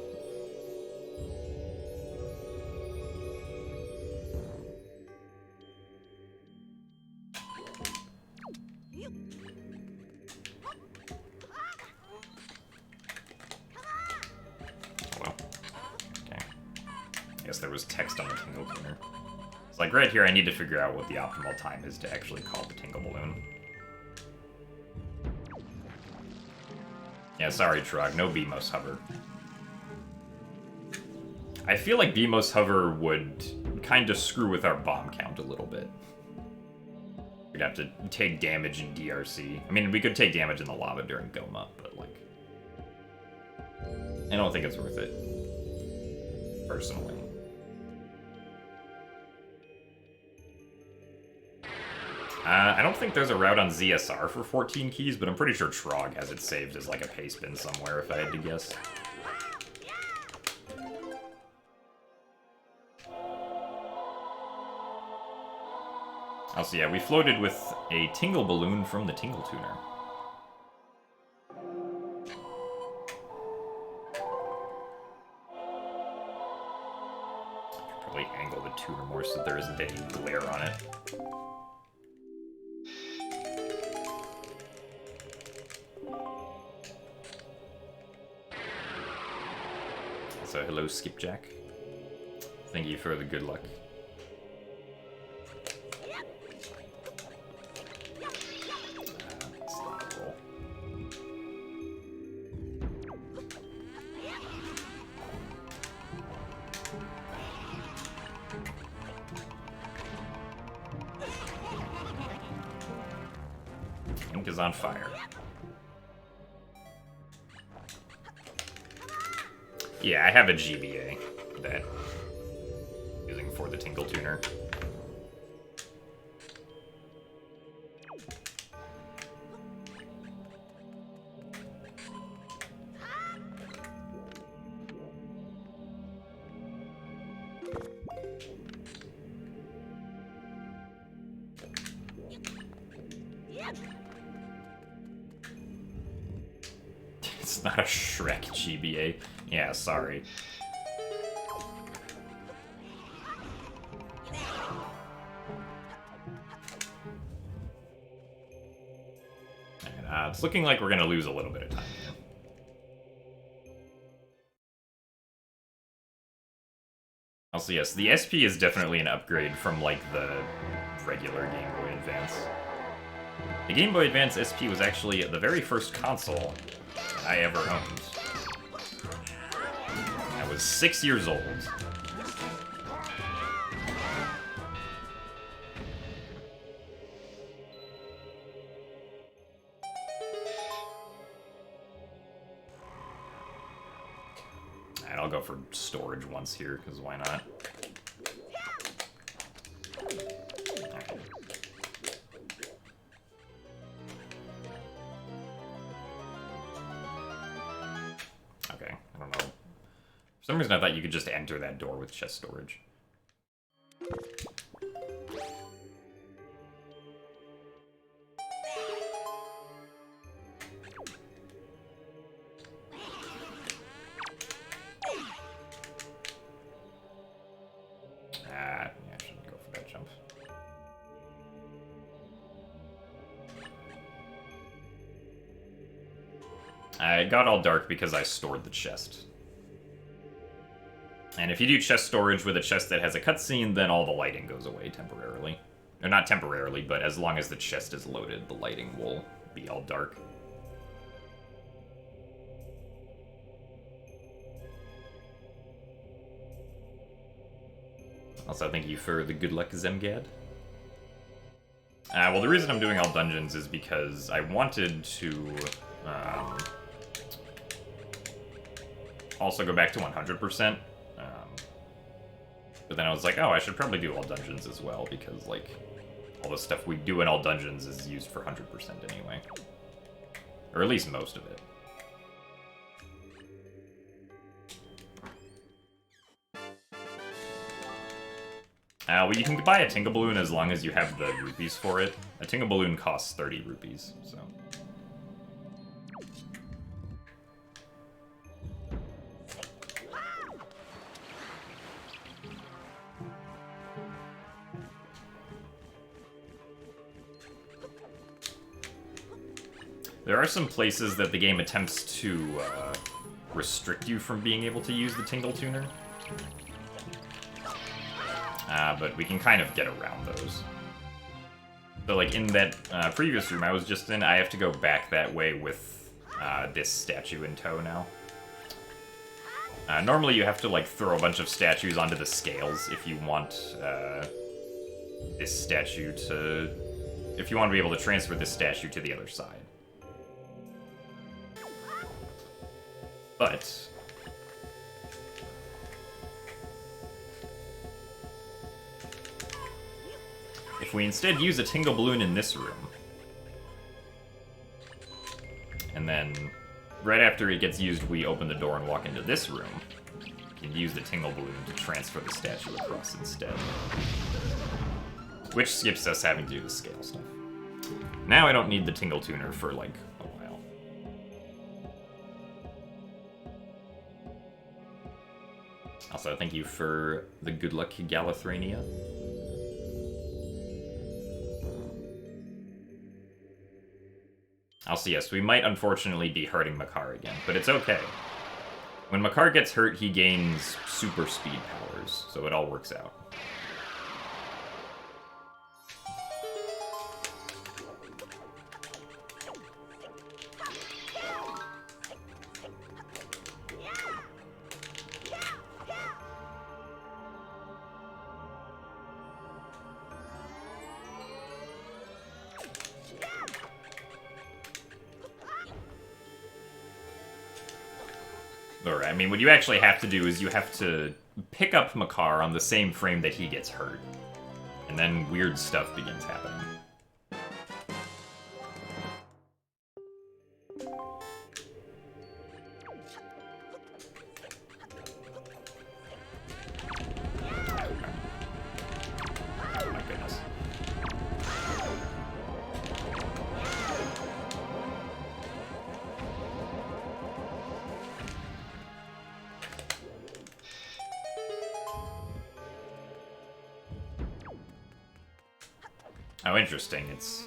There was text on the Tingle tuner. It's like right here I need to figure out what the optimal time is to actually call the Tingle balloon. Yeah, sorry Trog, no BMOS hover. I feel like BMOS hover would kind of screw with our bomb count a little bit. We'd have to take damage in DRC. I mean, we could take damage in the lava during Goma, but like... I don't think it's worth it. Personally. I don't think there's a route on ZSR for 14 keys, but I'm pretty sure Trog has it saved as like a paste bin somewhere, if I had to guess. Also, yeah, we floated with a Tingle balloon from the Tingle tuner. Probably angle the tuner more so there isn't any glare on it. So hello, Skipjack. Thank you for the good luck. Roll. Ink is on fire. Yeah, I have a GBA that I'm using for the Tingle tuner. It's not a Shrek GBA. Yeah, sorry. And, it's looking like we're gonna lose a little bit of time here. Also, yes, the SP is definitely an upgrade from, like, the regular Game Boy Advance. The Game Boy Advance SP was actually the very first console I ever owned. I was 6 years old. And I'll go for storage once here, because why not? Okay, I don't know. For some reason I thought you could just enter that door with chest storage. Yeah, I shouldn't go for that jump. It got all dark because I stored the chest. And if you do chest storage with a chest that has a cutscene, then all the lighting goes away temporarily. Or not temporarily, but as long as the chest is loaded, the lighting will be all dark. Also, thank you for the good luck, Zemgad. Well, the reason I'm doing all dungeons is because I wanted to also go back to 100%. But then I was like, oh, I should probably do all dungeons as well, because, like, all the stuff we do in all dungeons is used for 100% anyway. Or at least most of it. Well, you can buy a Tingle Balloon as long as you have the rupees for it. A Tingle Balloon costs 30 rupees, so... There are some places that the game attempts to restrict you from being able to use the Tingle Tuner. But we can kind of get around those. So, like, in that previous room I was just in, I have to go back that way with this statue in tow now. Normally you have to, like, throw a bunch of statues onto the scales if you want this statue to... If you want to be able to transfer this statue to the other side. But... if we instead use a Tingle Balloon in this room, and then right after it gets used, we open the door and walk into this room, we can use the Tingle Balloon to transfer the statue across instead. Which skips us having to do the scale stuff. Now I don't need the Tingle Tuner for, like, a while. Also, thank you for the good luck, Galithrania. Also, yes, we might unfortunately be hurting Makar again, but it's okay. When Makar gets hurt, he gains super speed powers, so it all works out. I mean, what you actually have to do is you have to pick up Makar on the same frame that he gets hurt. And then weird stuff begins happening. Oh my goodness. Oh, interesting. It's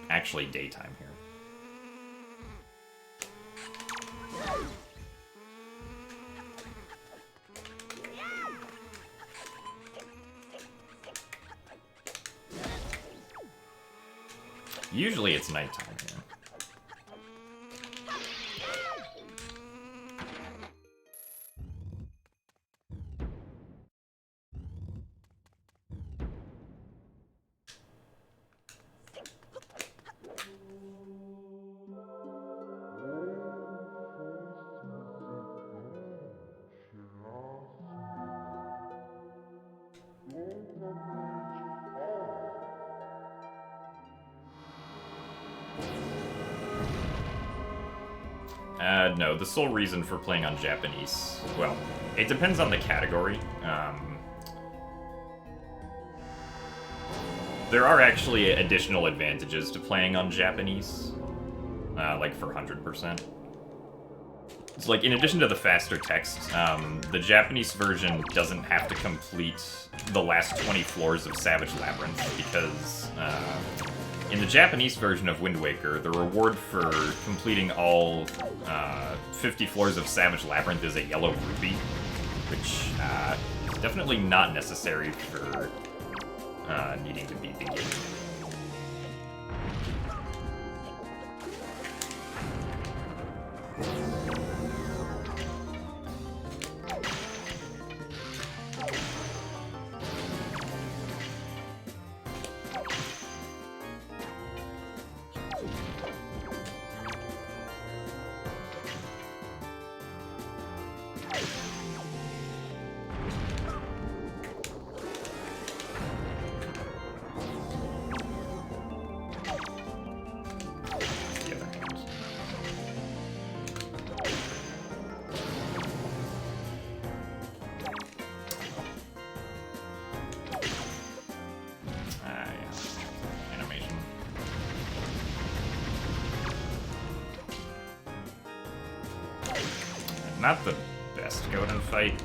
actually daytime here. Usually it's nighttime here. No, the sole reason for playing on Japanese, well, it depends on the category. There are actually additional advantages to playing on Japanese, like for 100%. It's like, in addition to the faster text, the Japanese version doesn't have to complete the last 20 floors of Savage Labyrinth, because in the Japanese version of Wind Waker, the reward for completing all 50 floors of Savage Labyrinth is a yellow rupee, which is definitely not necessary for needing to beat the game. Not the best Ganon fight,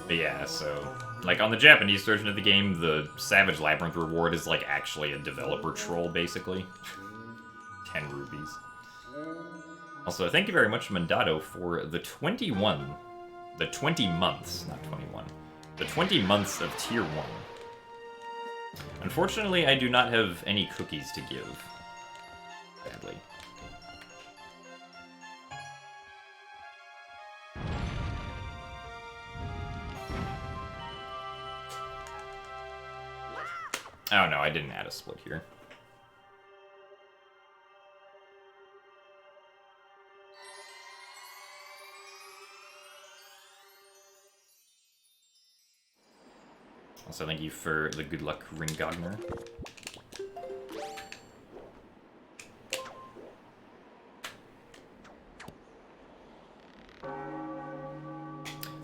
but yeah, so, like, on the Japanese version of the game, the Savage Labyrinth reward is, like, actually a developer troll, basically. 10 rupees. Also, thank you very much, Mandato, for the 20 months, not 21, the 20 months of Tier 1. Unfortunately, I do not have any cookies to give. Badly. Oh no, I didn't add a split here. Also, thank you for the good luck, Ringogner.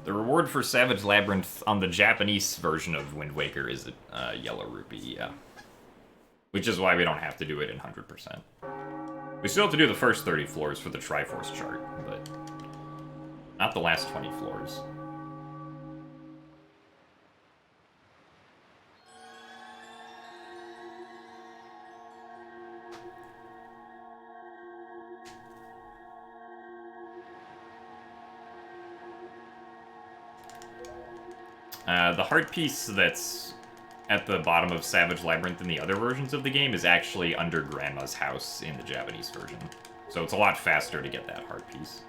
The reward for Savage Labyrinth on the Japanese version of Wind Waker is a yellow rupee, yeah. Which is why we don't have to do it in 100%. We still have to do the first 30 floors for the Triforce chart, but not the last 20 floors. The heart piece that's at the bottom of Savage Labyrinth in the other versions of the game is actually under Grandma's house in the Japanese version. So it's a lot faster to get that heart piece.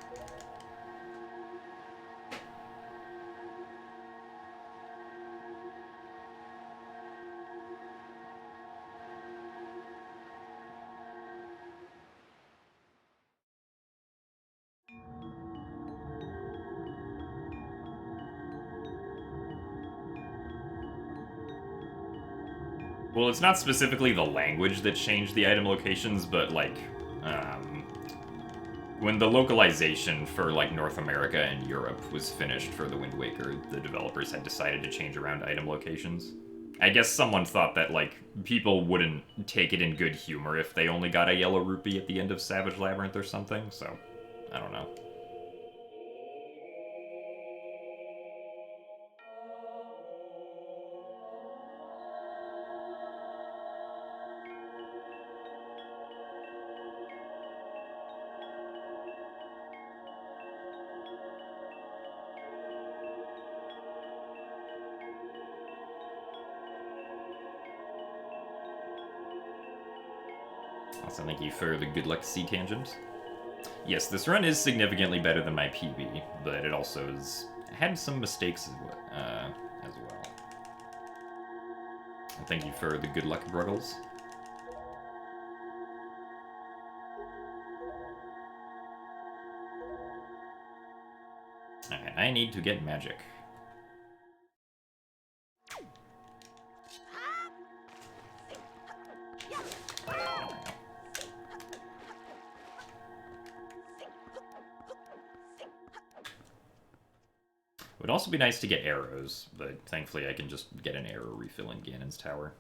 Well, it's not specifically the language that changed the item locations, but, like, when the localization for, like, North America and Europe was finished for the Wind Waker, the developers had decided to change around item locations. I guess someone thought that, like, people wouldn't take it in good humor if they only got a yellow rupee at the end of Savage Labyrinth or something, so I don't know. Also, thank you for the good luck C tangent. Yes, this run is significantly better than my PB, but it also had some mistakes as well. And thank you for the good luck, Bruggles. Alright, I need to get magic. It would also be nice to get arrows, but thankfully I can just get an arrow refill in Ganon's tower.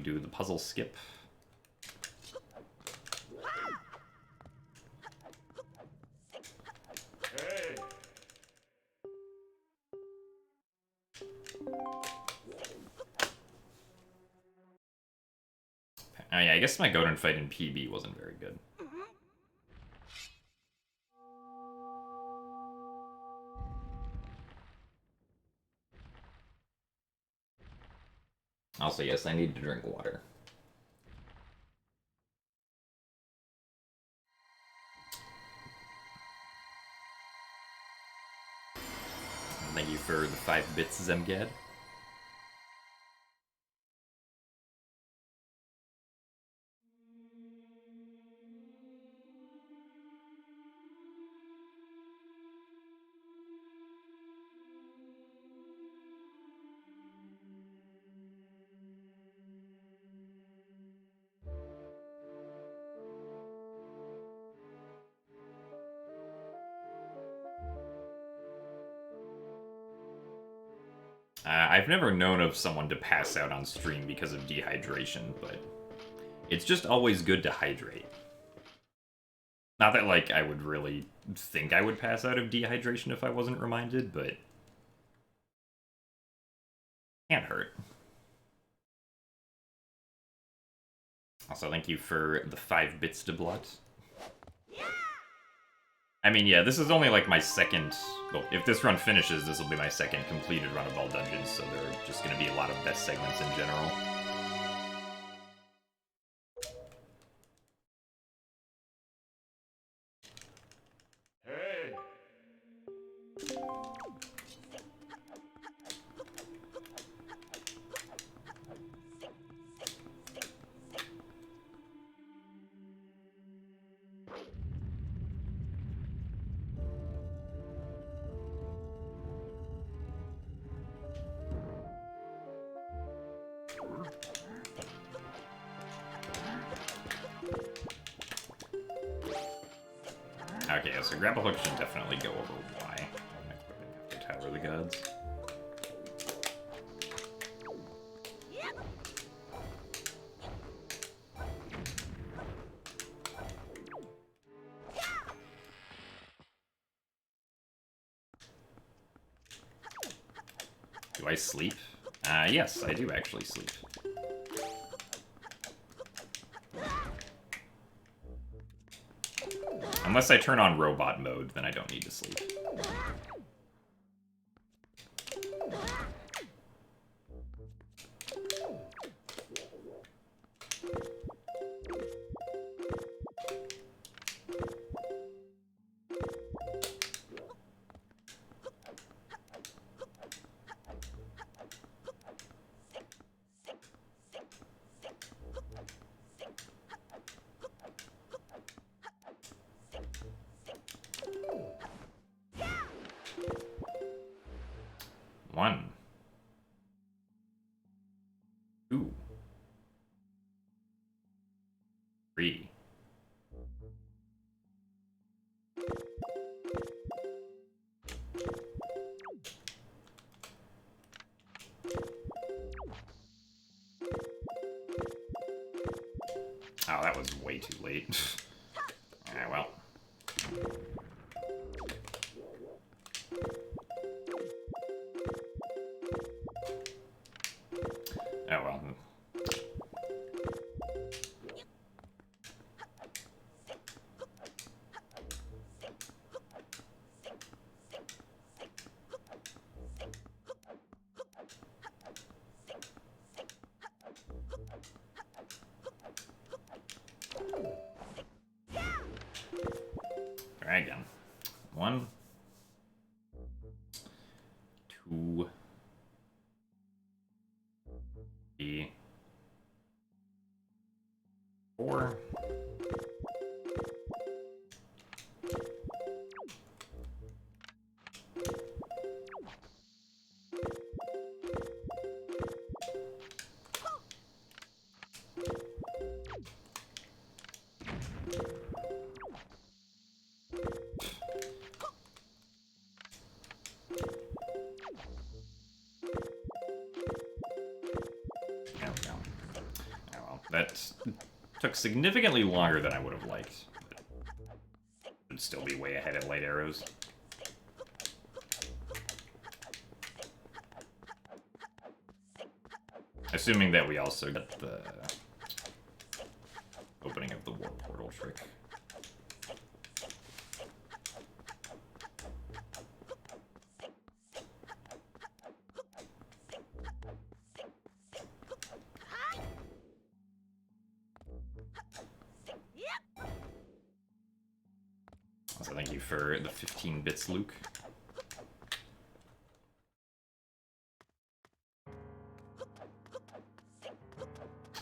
do the puzzle skip. Oh yeah, I guess my Ganon fight in PB wasn't very good. Also, yes, I need to drink water. Thank you for the 5 bits, Zemgad. I've never known of someone to pass out on stream because of dehydration, but it's just always good to hydrate. Not that, like, I would really think I would pass out of dehydration if I wasn't reminded, but can't hurt. Also, thank you for the 5 bits to Blot. I mean, yeah, this is only like my second... Well, if this run finishes, this will be my second completed run of all dungeons, so there are just going to be a lot of best segments in general. Okay, so grapple hook should definitely go over Y. After Tower of the Gods. Do I sleep? Yes, I do actually sleep. Unless I turn on robot mode, then I don't need to sleep. One. 2. 3. Oh, that was way too late. Alright, well. Oh, well. Try again. 1. 2. 3. 4. Took significantly longer than I would have liked. Would still be way ahead at light arrows. Assuming that we also get the opening of the warp portal trick. So thank you for the 15 bits, Luke.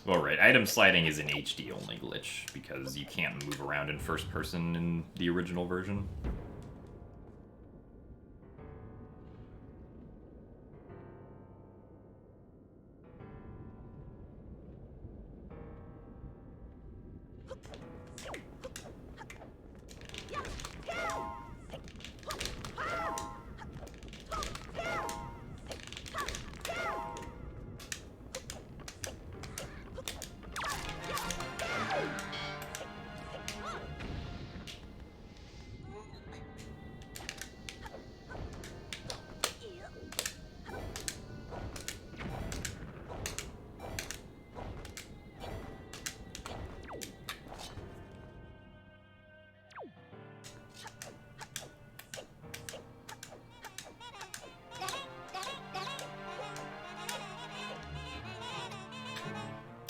Well, right, item sliding is an HD only glitch because you can't move around in first person in the original version.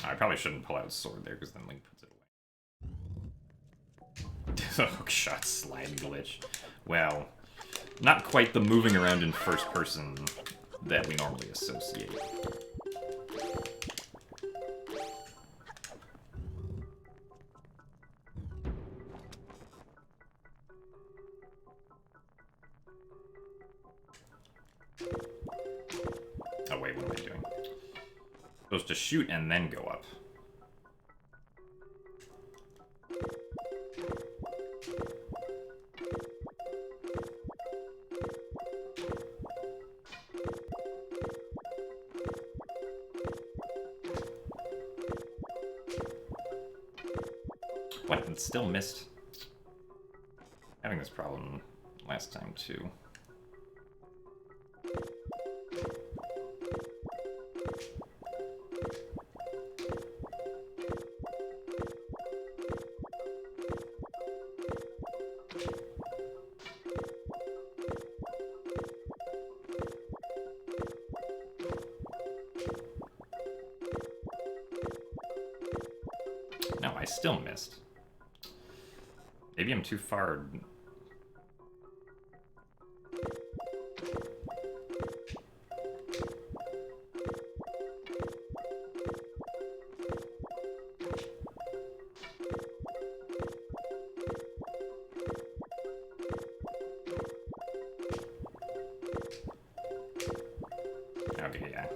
I probably shouldn't pull out sword there, because then Link puts it away. Hookshot slide glitch. Well, not quite the moving around in first person that we normally associate. Oh wait, what am I doing? Supposed to shoot and then go up. What? It still missed. Having this problem last time too. No, I still missed. Maybe I'm too far. Okay, yeah.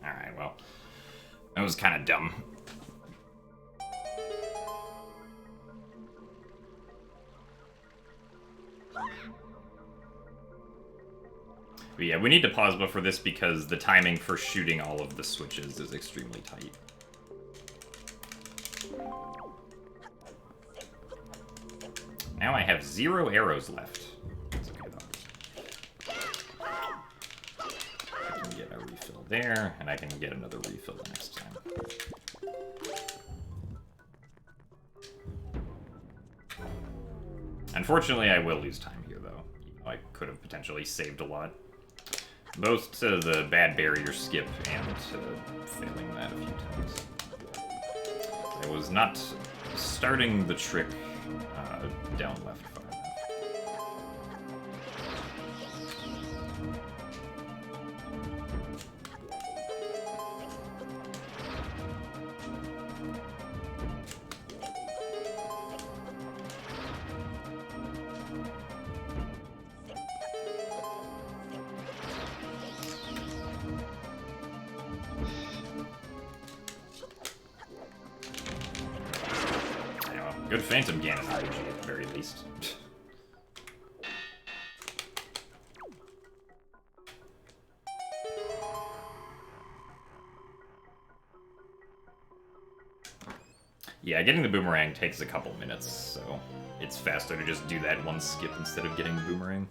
Alright, well. That was kind of dumb. But yeah, we need to pause before this because the timing for shooting all of the switches is extremely tight. Now I have 0 arrows left. That's okay though. I can get a refill there, and I can get another refill the next time. Unfortunately, I will lose time here though, even though I could have potentially saved a lot. Both to the bad barrier skip and to failing that a few times. I was not starting the trick down left far enough. Good Phantom Ganon RPG at the very least. Yeah, getting the boomerang takes a couple minutes, so it's faster to just do that one skip instead of getting the boomerang.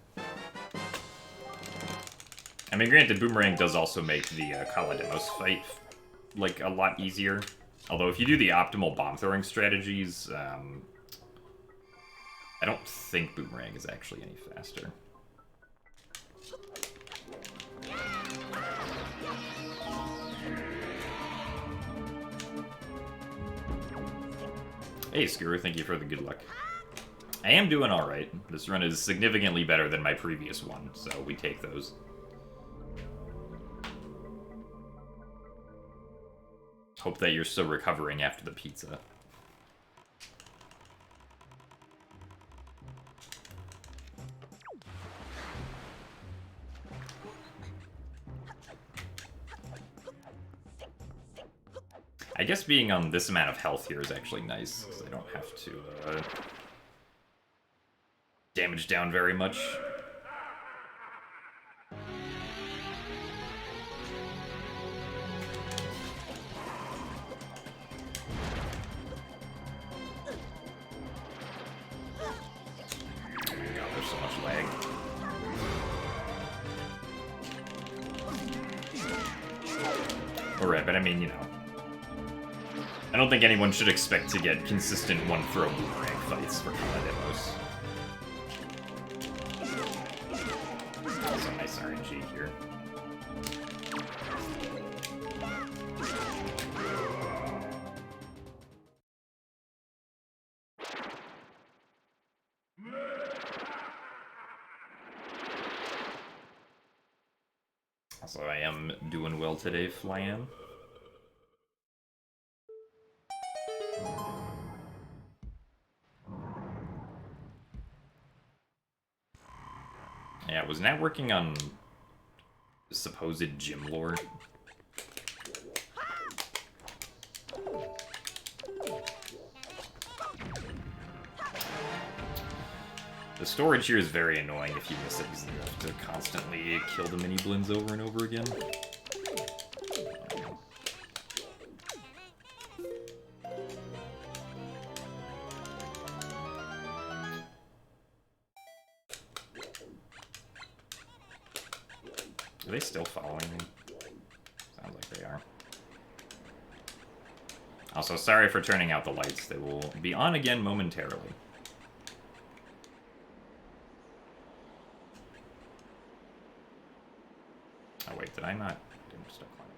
I mean, granted, boomerang does also make the Kalademos fight, like, a lot easier. Although, if you do the optimal bomb-throwing strategies, I don't think boomerang is actually any faster. Hey, Skuru, thank you for the good luck. I am doing alright. This run is significantly better than my previous one, so we take those. Hope that you're still recovering after the pizza. I guess being on this amount of health here is actually nice, because I don't have to damage down very much. Alright, but I mean, you know. I don't think anyone should expect to get consistent one-throw boomerang fights for Kalademos. Also nice RNG here. Also, I am doing well today, Flyan. Yeah, was Nat working on supposed gym lore? The storage here is very annoying if you miss it, because you have to constantly kill the mini blins over and over again. Are they still following me? Sounds like they are. Also, sorry for turning out the lights. They will be on again momentarily. Oh wait, did I not? Didn't start climbing.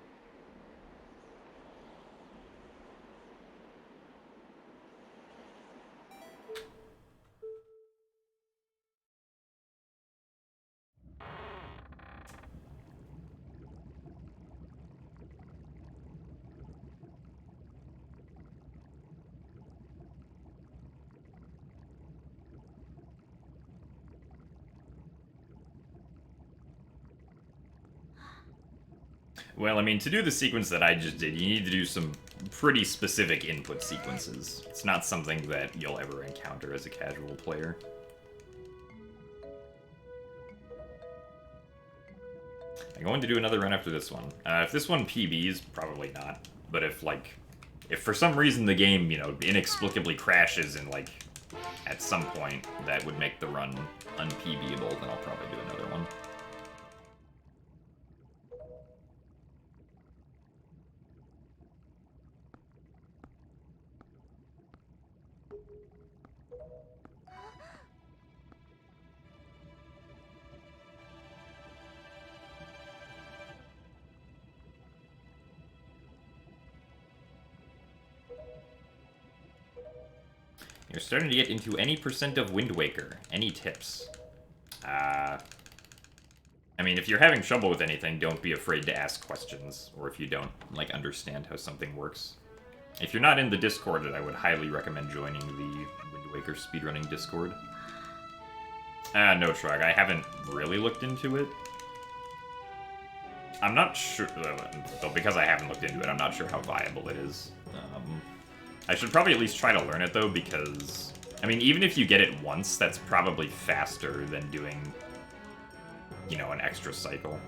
Well, I mean, to do the sequence that I just did, you need to do some pretty specific input sequences. It's not something that you'll ever encounter as a casual player. I'm going to do another run after this one. If this one PBs, probably not. But if, like, if for some reason the game, you know, inexplicably crashes and, like, at some point that would make the run un-PBable, then I'll probably do another one. You're starting to get into any percent of Wind Waker. Any tips? I mean, if you're having trouble with anything, don't be afraid to ask questions, or if you don't, like, understand how something works. If you're not in the Discord, I would highly recommend joining the Wind Waker speedrunning Discord. No, Shrug, I haven't really looked into it. I'm not sure, though, because I haven't looked into it, I'm not sure how viable it is. I should probably at least try to learn it, though, because, I mean, even if you get it once, that's probably faster than doing, you know, an extra cycle.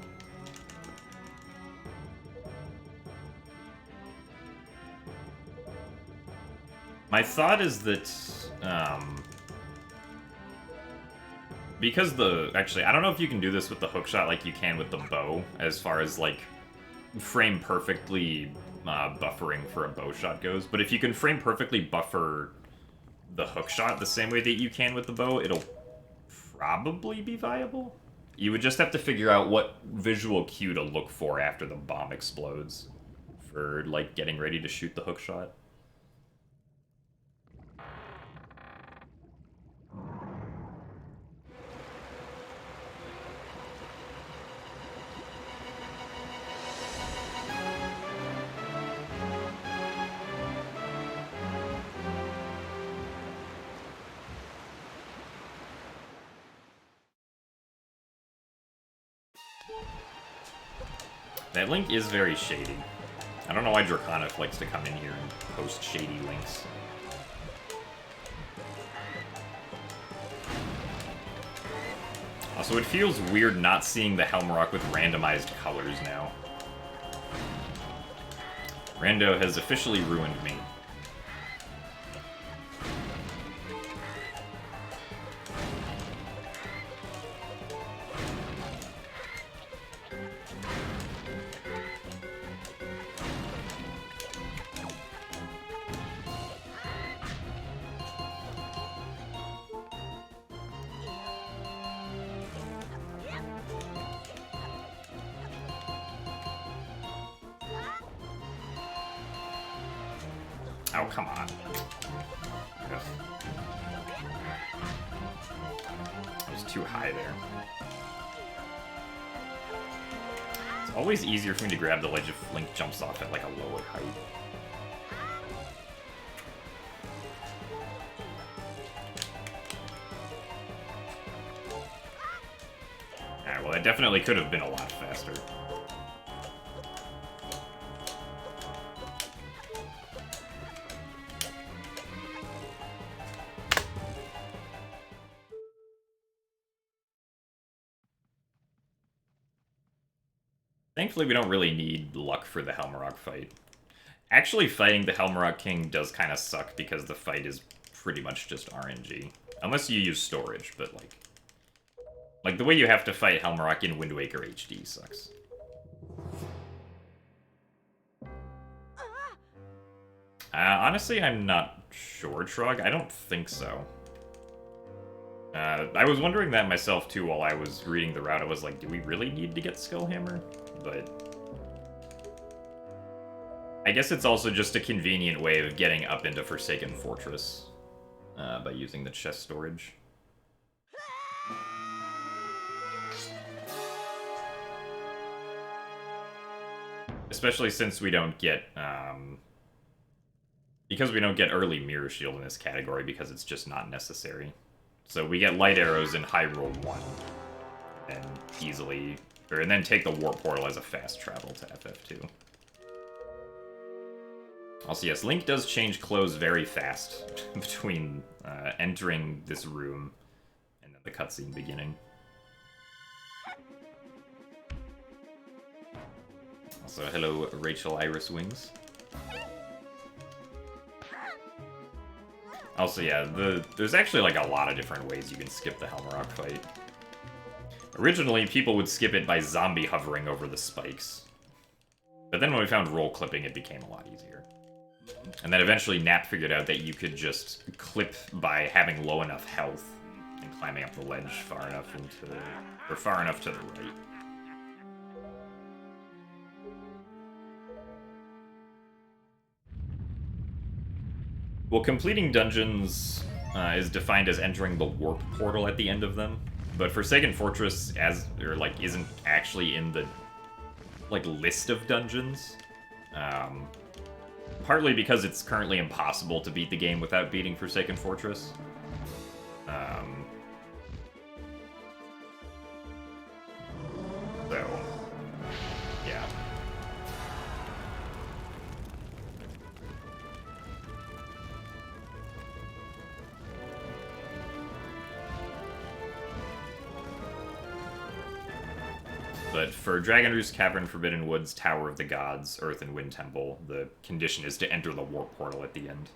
My thought is that, because actually, I don't know if you can do this with the hookshot like you can with the bow, as far as, like, frame perfectly buffering for a bow shot goes, but if you can frame perfectly buffer the hookshot the same way that you can with the bow, it'll probably be viable. You would just have to figure out what visual cue to look for after the bomb explodes for, like, getting ready to shoot the hookshot. That link is very shady. I don't know why Draconic likes to come in here and post shady links. Also, it feels weird not seeing the Helmrock with randomized colors now. Rando has officially ruined me. Oh, come on. Ugh. I was too high there. It's always easier for me to grab the ledge if Link jumps off at, like, a lower height. Alright, well, that definitely could have been a lot faster. Thankfully, we don't really need luck for the Helmrock fight. Actually, fighting the Helmrock King does kind of suck because the fight is pretty much just RNG. Unless you use storage, but, like the way you have to fight Helmrock in Wind Waker HD sucks. Honestly, I'm not sure, Trug. I don't think so. I was wondering that myself, too, while I was reading the route. I was like, do we really need to get Skullhammer? But I guess it's also just a convenient way of getting up into Forsaken Fortress by using the chest storage. Especially since we don't get, because we don't get early Mirror Shield in this category because it's just not necessary. So we get Light Arrows in Hyrule 1 and easily... and then take the Warp Portal as a fast travel to FF2. Also, yes, Link does change clothes very fast between entering this room and then the cutscene beginning. Also, hello, Rachel Iris Wings. Also, yeah, there's actually like a lot of different ways you can skip the Helmrock fight. Originally, people would skip it by zombie hovering over the spikes. But then when we found roll clipping, it became a lot easier. And then eventually Nap figured out that you could just clip by having low enough health and climbing up the ledge far enough into... or far enough to the right. Well, completing dungeons is defined as entering the warp portal at the end of them. But Forsaken Fortress isn't actually in the list of dungeons. Partly because it's currently impossible to beat the game without beating Forsaken Fortress. So, yeah. But for Dragon Roost Cavern, Forbidden Woods, Tower of the Gods, Earth and Wind Temple, the condition is to enter the Warp Portal at the end.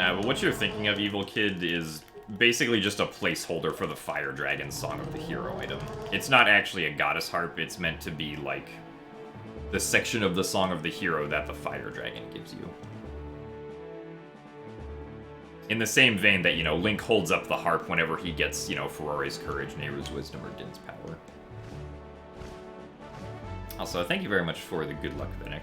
But what you're thinking of, Evil Kid, is basically just a placeholder for the Fire Dragon Song of the Hero item. It's not actually a goddess harp, it's meant to be, like, the section of the Song of the Hero that the Fire Dragon gives you. In the same vein that, you know, Link holds up the harp whenever he gets, you know, Ferore's Courage, Nehru's Wisdom, or Din's Power. Also, thank you very much for the good luck, Vinnick.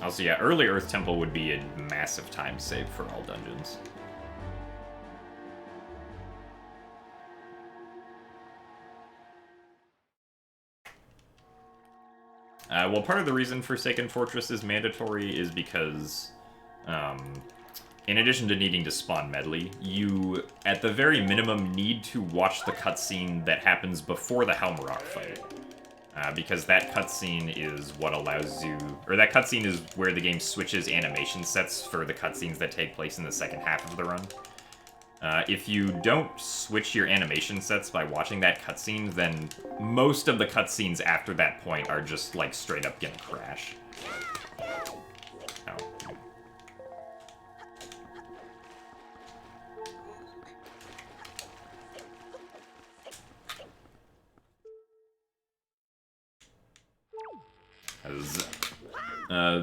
Also, yeah, early Earth Temple would be a massive time save for all dungeons. Well, part of the reason Forsaken Fortress is mandatory is because, in addition to needing to spawn Medley, you, at the very minimum, need to watch the cutscene that happens before the Helmrock fight. Because that cutscene is what allows you... Or that cutscene is where the game switches animation sets for the cutscenes that take place in the second half of the run. If you don't switch your animation sets by watching that cutscene, then most of the cutscenes after that point are just, like, straight up gonna crash. Oh.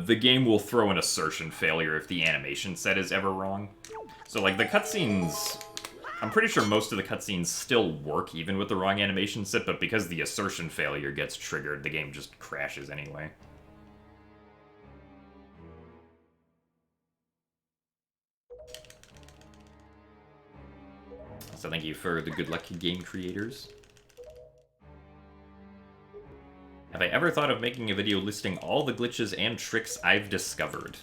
The game will throw an assertion failure if the animation set is ever wrong. So, like, the cutscenes... I'm pretty sure most of the cutscenes still work, even with the wrong animation set, but because the assertion failure gets triggered, the game just crashes anyway. So thank you for the good luck, game creators. Have I ever thought of making a video listing all the glitches and tricks I've discovered?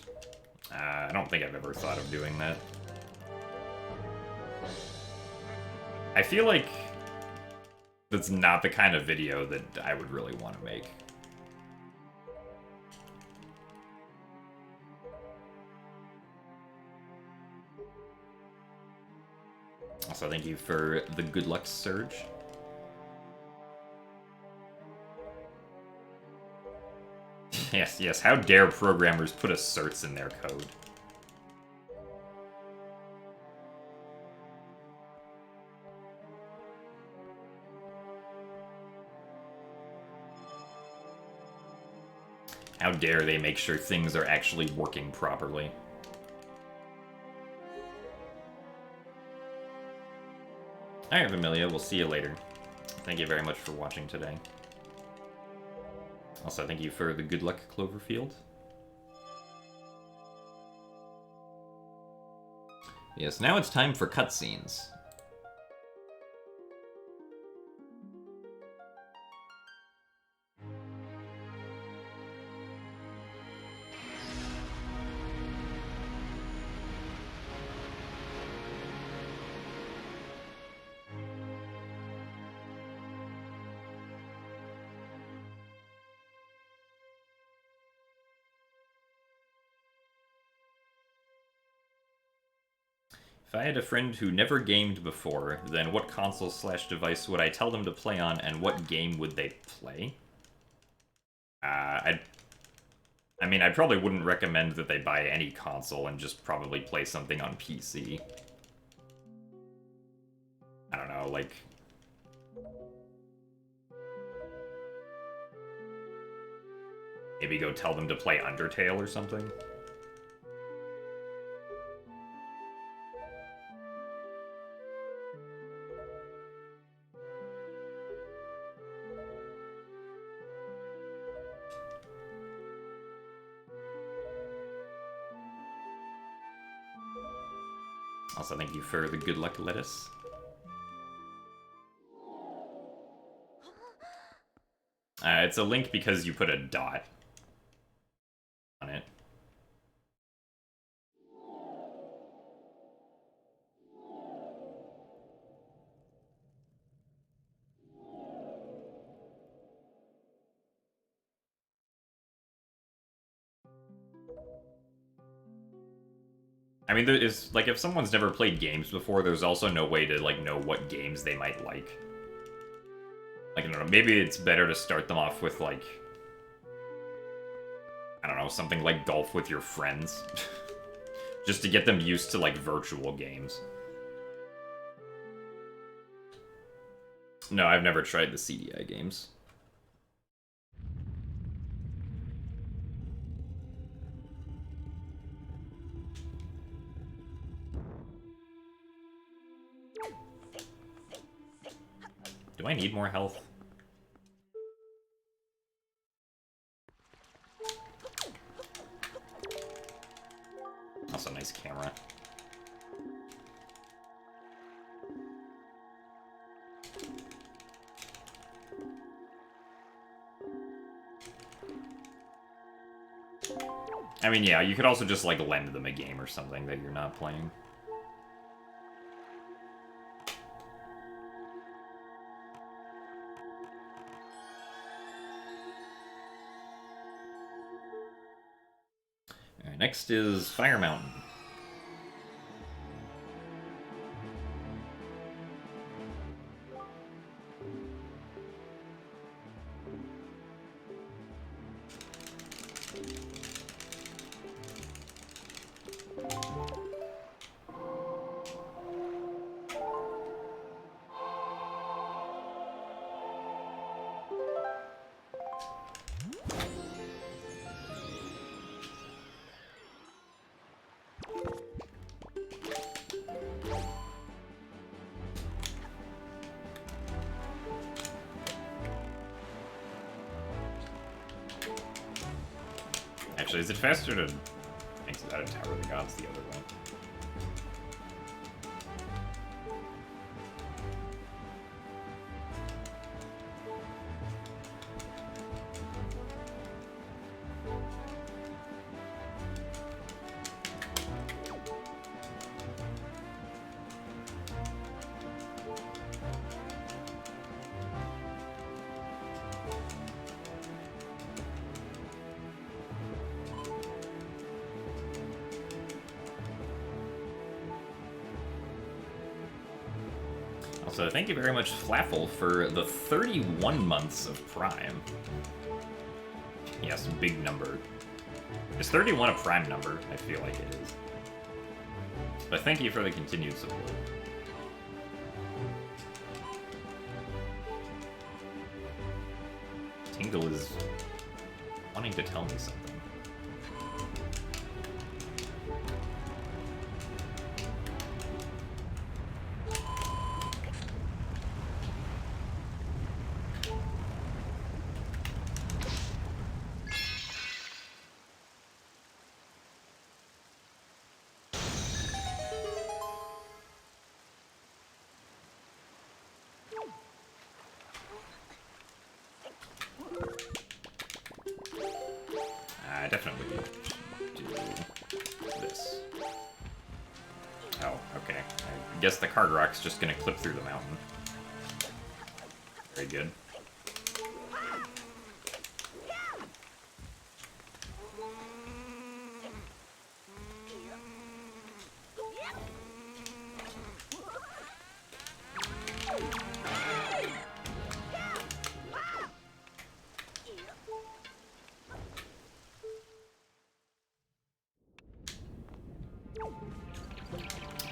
I don't think I've ever thought of doing that. I feel like that's not the kind of video that I would really want to make. Also, thank you for the good luck surge. Yes, yes, how dare programmers put asserts in their code? How dare they make sure things are actually working properly? Alright, Amelia, we'll see you later. Thank you very much for watching today. Also, thank you for the good luck, Cloverfield. Yes, now it's time for cutscenes. If I had a friend who never gamed before, then what console/device would I tell them to play on, and what game would they play? I mean, I probably wouldn't recommend that they buy any console and just probably play something on PC. I don't know, like... Maybe go tell them to play Undertale or something? Also, thank you for the good luck lettuce. It's a link because you put a dot on it. I mean, there is, like, if someone's never played games before, there's also no way to, like, know what games they might like. Like, I don't know, maybe it's better to start them off with, like, I don't know, something like golf with your friends. Just to get them used to, like, virtual games. No, I've never tried the CDI games. Do I need more health? Also, nice camera. I mean, yeah, you could also just, like, lend them a game or something that you're not playing. Alright, next is Fire Mountain. Actually, is it faster to exit out of Tower of the Gods the other way? So thank you very much, Flaffle, for the 31 months of Prime. Yes, big number. Is 31 a Prime number? I feel like it is. But thank you for the continued support. Tingle is wanting to tell me something. I definitely do this. Oh, okay. I guess the card rock's just gonna clip through the mountain. Very good.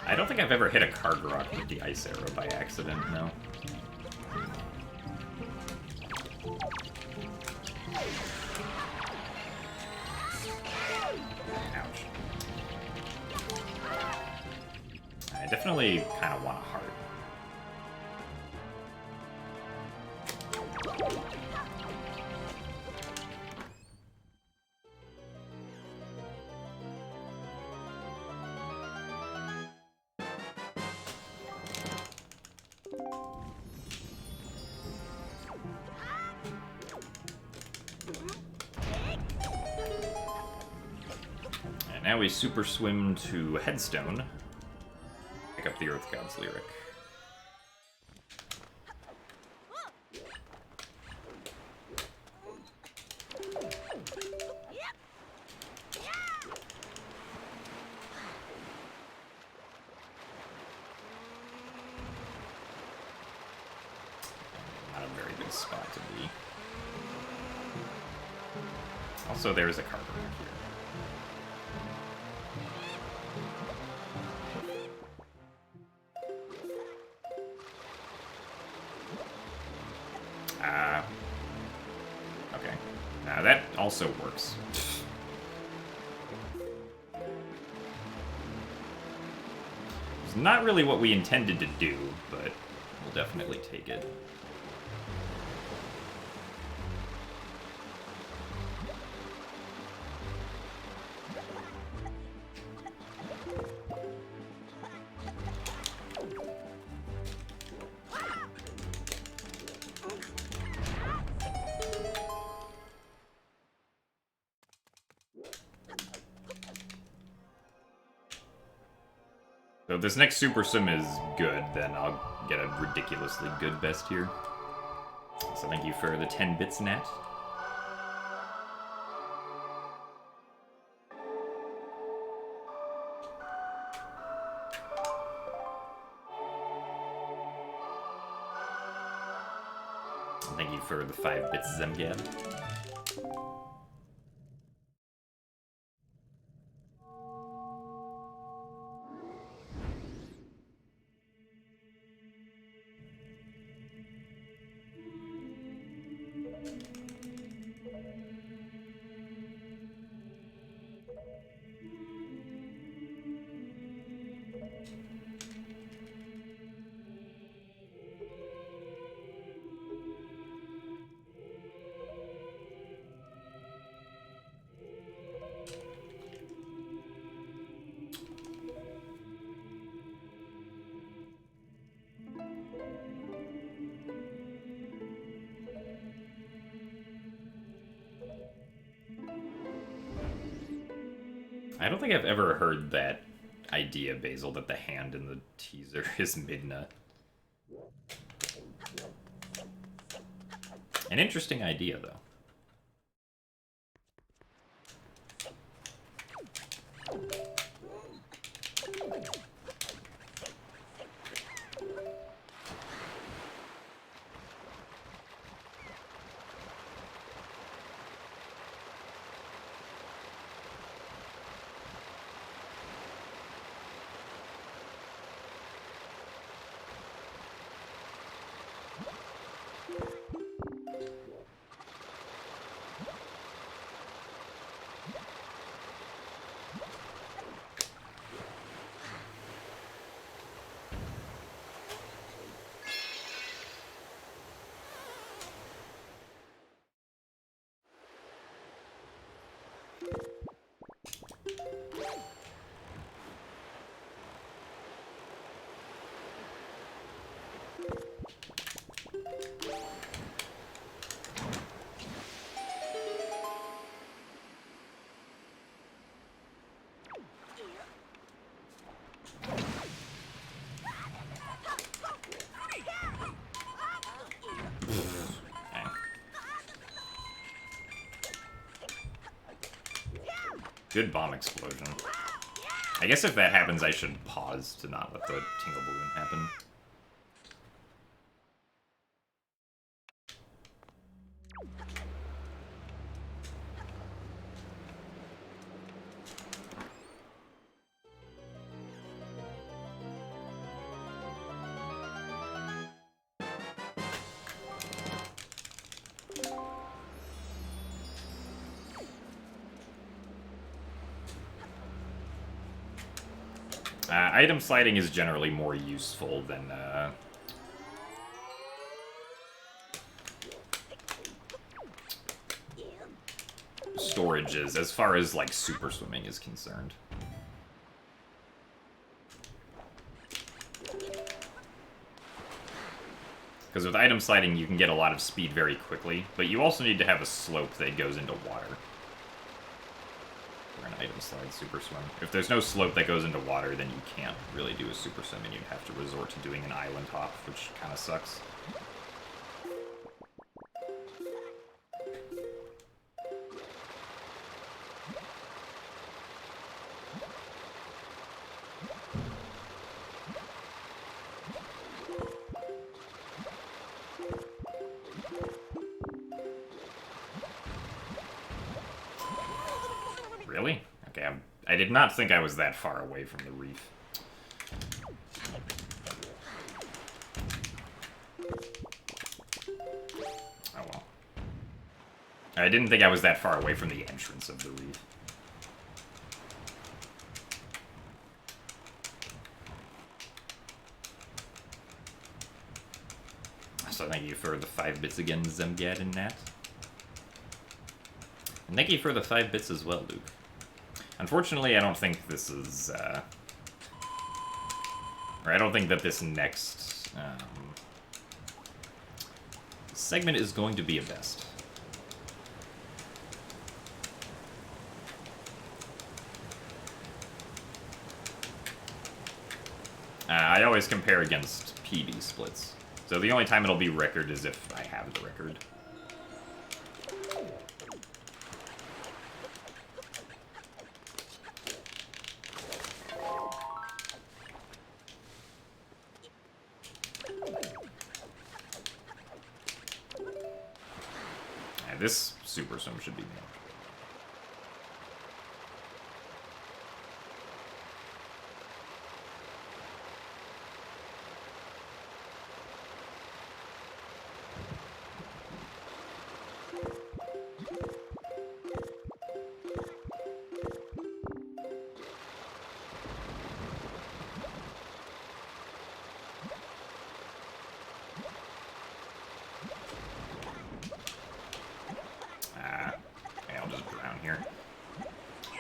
I don't think I've ever hit a card rock with the ice arrow by accident, no. Ouch. I definitely kind of want a heart. Now we super swim to Headstone. Pick up the Earth God's Lyric. Not a very good spot to be. Also, there's a card back here. Okay. That also works. It's not really what we intended to do, but we'll definitely take it. So if this next Super Sim is good, then I'll get a ridiculously good best here. So thank you for the 10 bits, Nat. And thank you for the 5 bits, Zemgad. I don't think I've ever heard that idea, Basil, that the hand in the teaser is Midna. An interesting idea, though. Good bomb explosion. I guess if that happens, I should pause to not let the Tingle Balloon happen. Item sliding is generally more useful than storage is, as far as like super swimming is concerned. Because with item sliding, you can get a lot of speed very quickly, but you also need to have a slope that goes into water. An item slide super swim. If there's no slope that goes into water, then you can't really do a super swim, and you have to resort to doing an island hop, which kind of sucks. I did not think I was that far away from the reef. Oh well. I didn't think I was that far away from the entrance of the reef. So thank you for the 5 bits again, Zemgad and Nat. And thank you for the 5 bits as well, Luke. Unfortunately, I don't think this is, or I don't think that this next, segment is going to be a best. I always compare against PB splits. So the only time it'll be record is if I have the record. And this super swim should be nailed.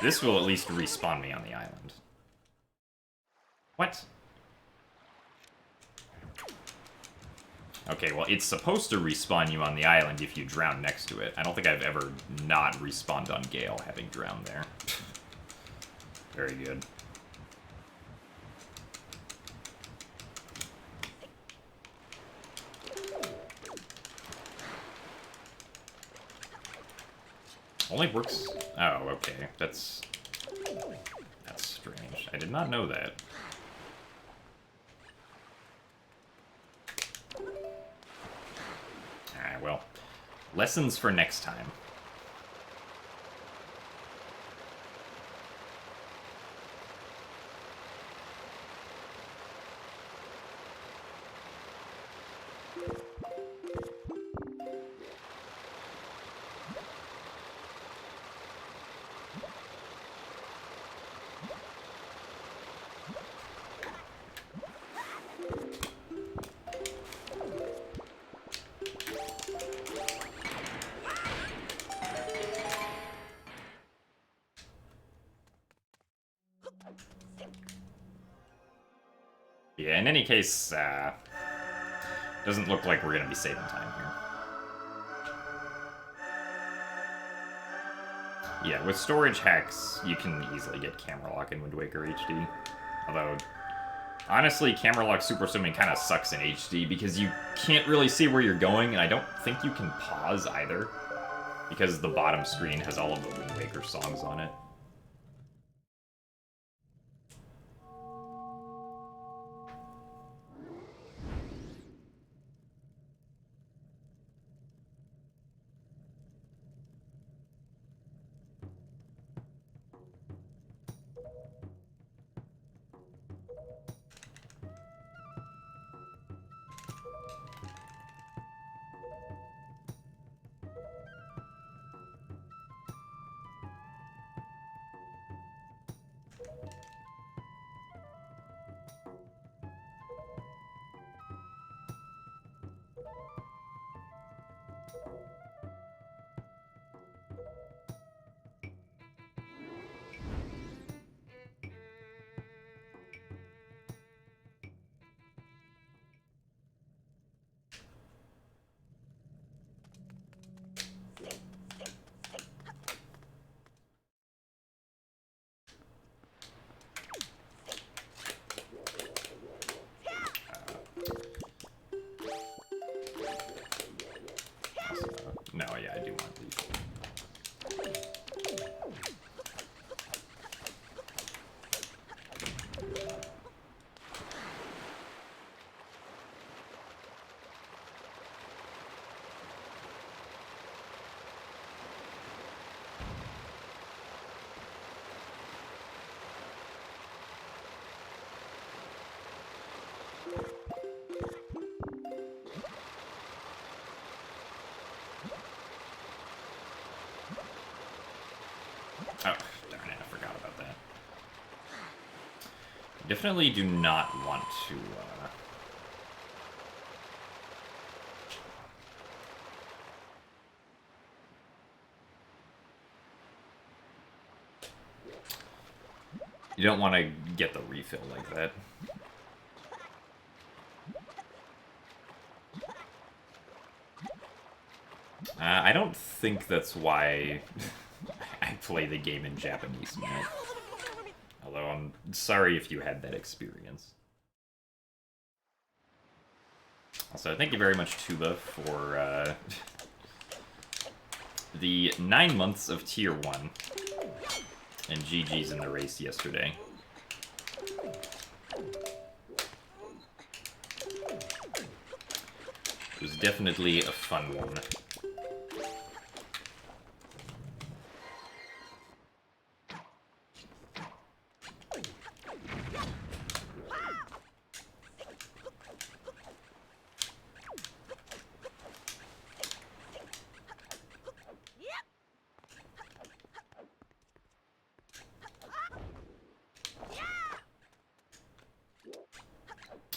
This will at least respawn me on the island. What? Okay, well, it's supposed to respawn you on the island if you drown next to it. I don't think I've ever not respawned on Gale having drowned there. Very good. Only works... Oh, okay. That's strange. I did not know that. Alright, well. Lessons for next time. Yeah, in any case, doesn't look like we're gonna be saving time here. Yeah, with storage hacks, you can easily get camera lock in Wind Waker HD. Although, honestly, camera lock super swimming kind of sucks in HD because you can't really see where you're going, and I don't think you can pause either, because the bottom screen has all of the Wind Waker songs on it. definitely do not want to... You don't want to get the refill like that. I don't think that's why I play the game in Japanese, man. Although I'm sorry if you had that experience. Also, thank you very much, Tuba, for the 9 months of Tier 1. And GG's in the race yesterday. It was definitely a fun one.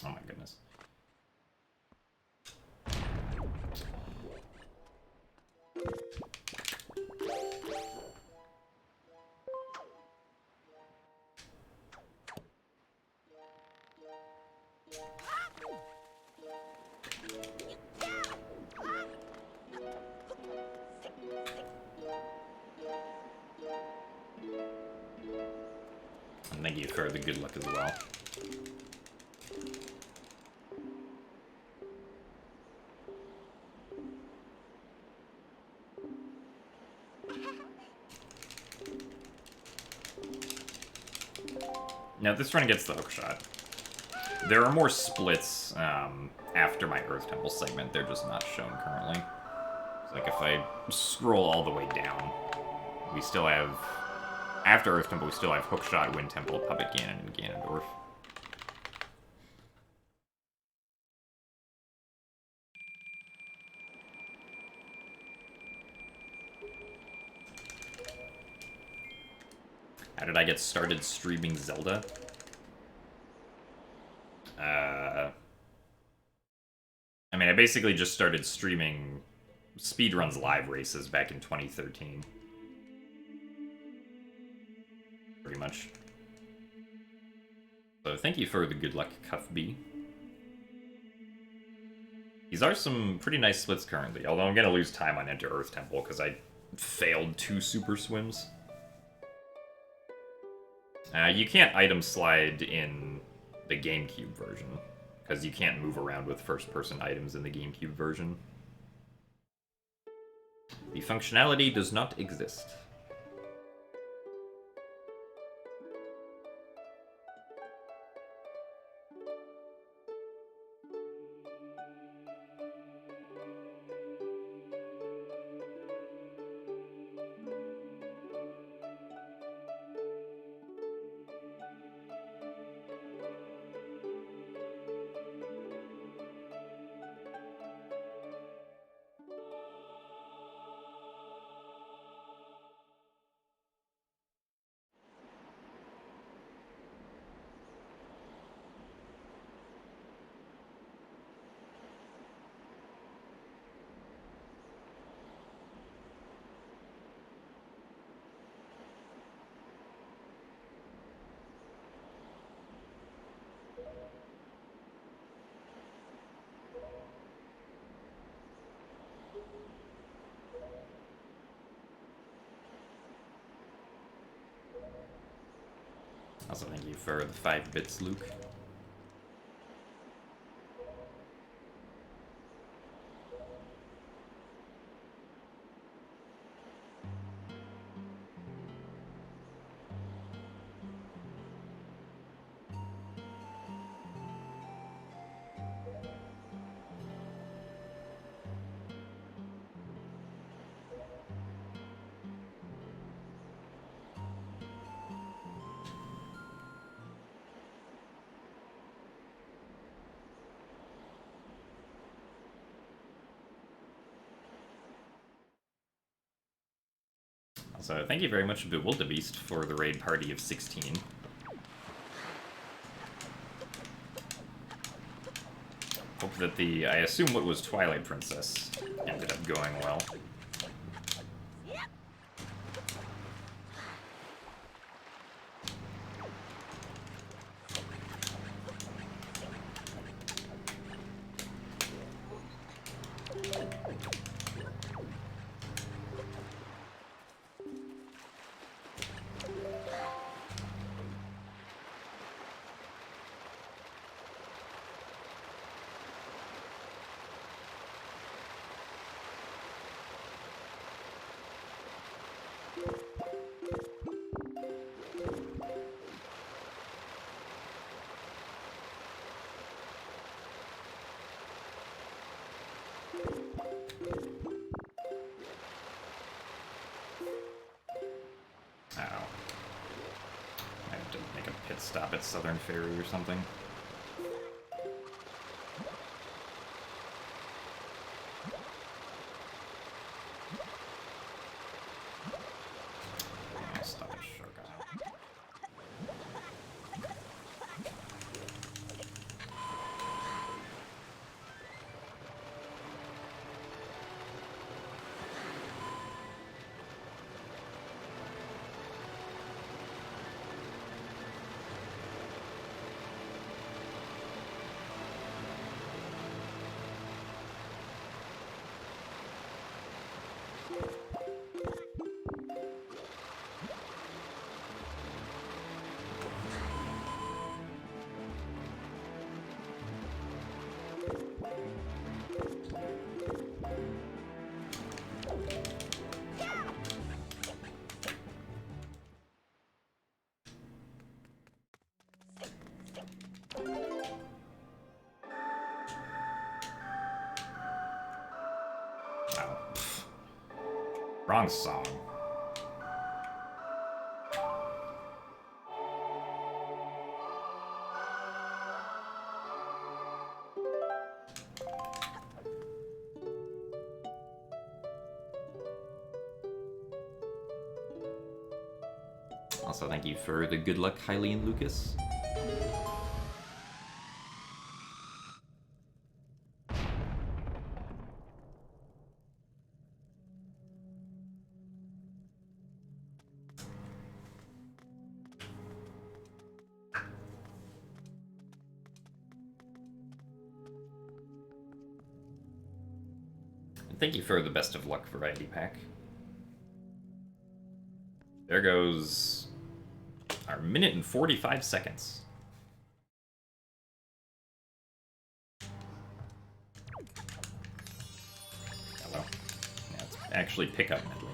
Oh my goodness. And thank you for the good luck as well. Now, this run gets the hookshot. There are more splits after my Earth Temple segment. They're just not shown currently. It's like if I scroll all the way down, we still have... After Earth Temple, we still have Hookshot, Wind Temple, Puppet Ganon, and Ganondorf. How did I get started streaming Zelda? I mean, I basically just started streaming Speedrun's live races back in 2013. Pretty much. So thank you for the good luck, Cuff B. These are some pretty nice splits currently, although I'm gonna lose time on Enter Earth Temple because I failed 2 super swims. You can't item slide in the GameCube version, because you can't move around with first-person items in the GameCube version. The functionality does not exist. Also, thank you for the 5 bits, Luke. So thank you very much, Bewildebeest, for the raid party of 16. Hope that I assume what was Twilight Princess ended up going well. Stop at Southern Ferry or something. Stop at Shark Isle. Wrong song. Also, thank you for the good luck, Kylie and Lucas. Thank you for the best of luck variety pack. There goes our minute and 45 seconds. Hello. Yeah, it's actually pickup medley.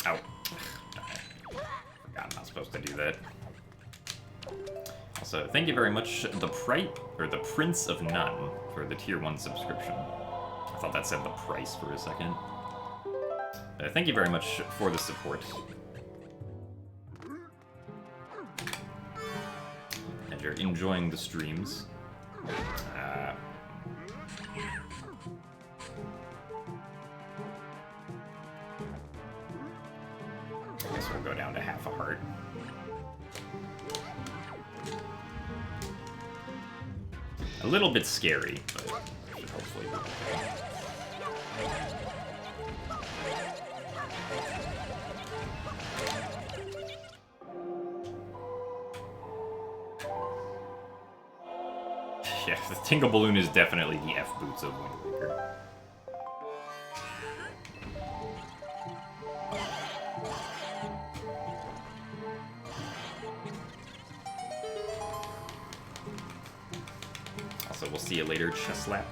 Ow. Forgot I'm not supposed to do that. Also, thank you very much, the Prince of None, for the Tier 1 subscription. I thought that said the price for a second. Thank you very much for the support. And you're enjoying the streams. I guess we'll go down to half a heart. A little bit scary, but should hopefully be okay. Yeah, the Tingle Balloon is definitely the F-boots of Wind Waker. Also, we'll see you later, Chest Lap.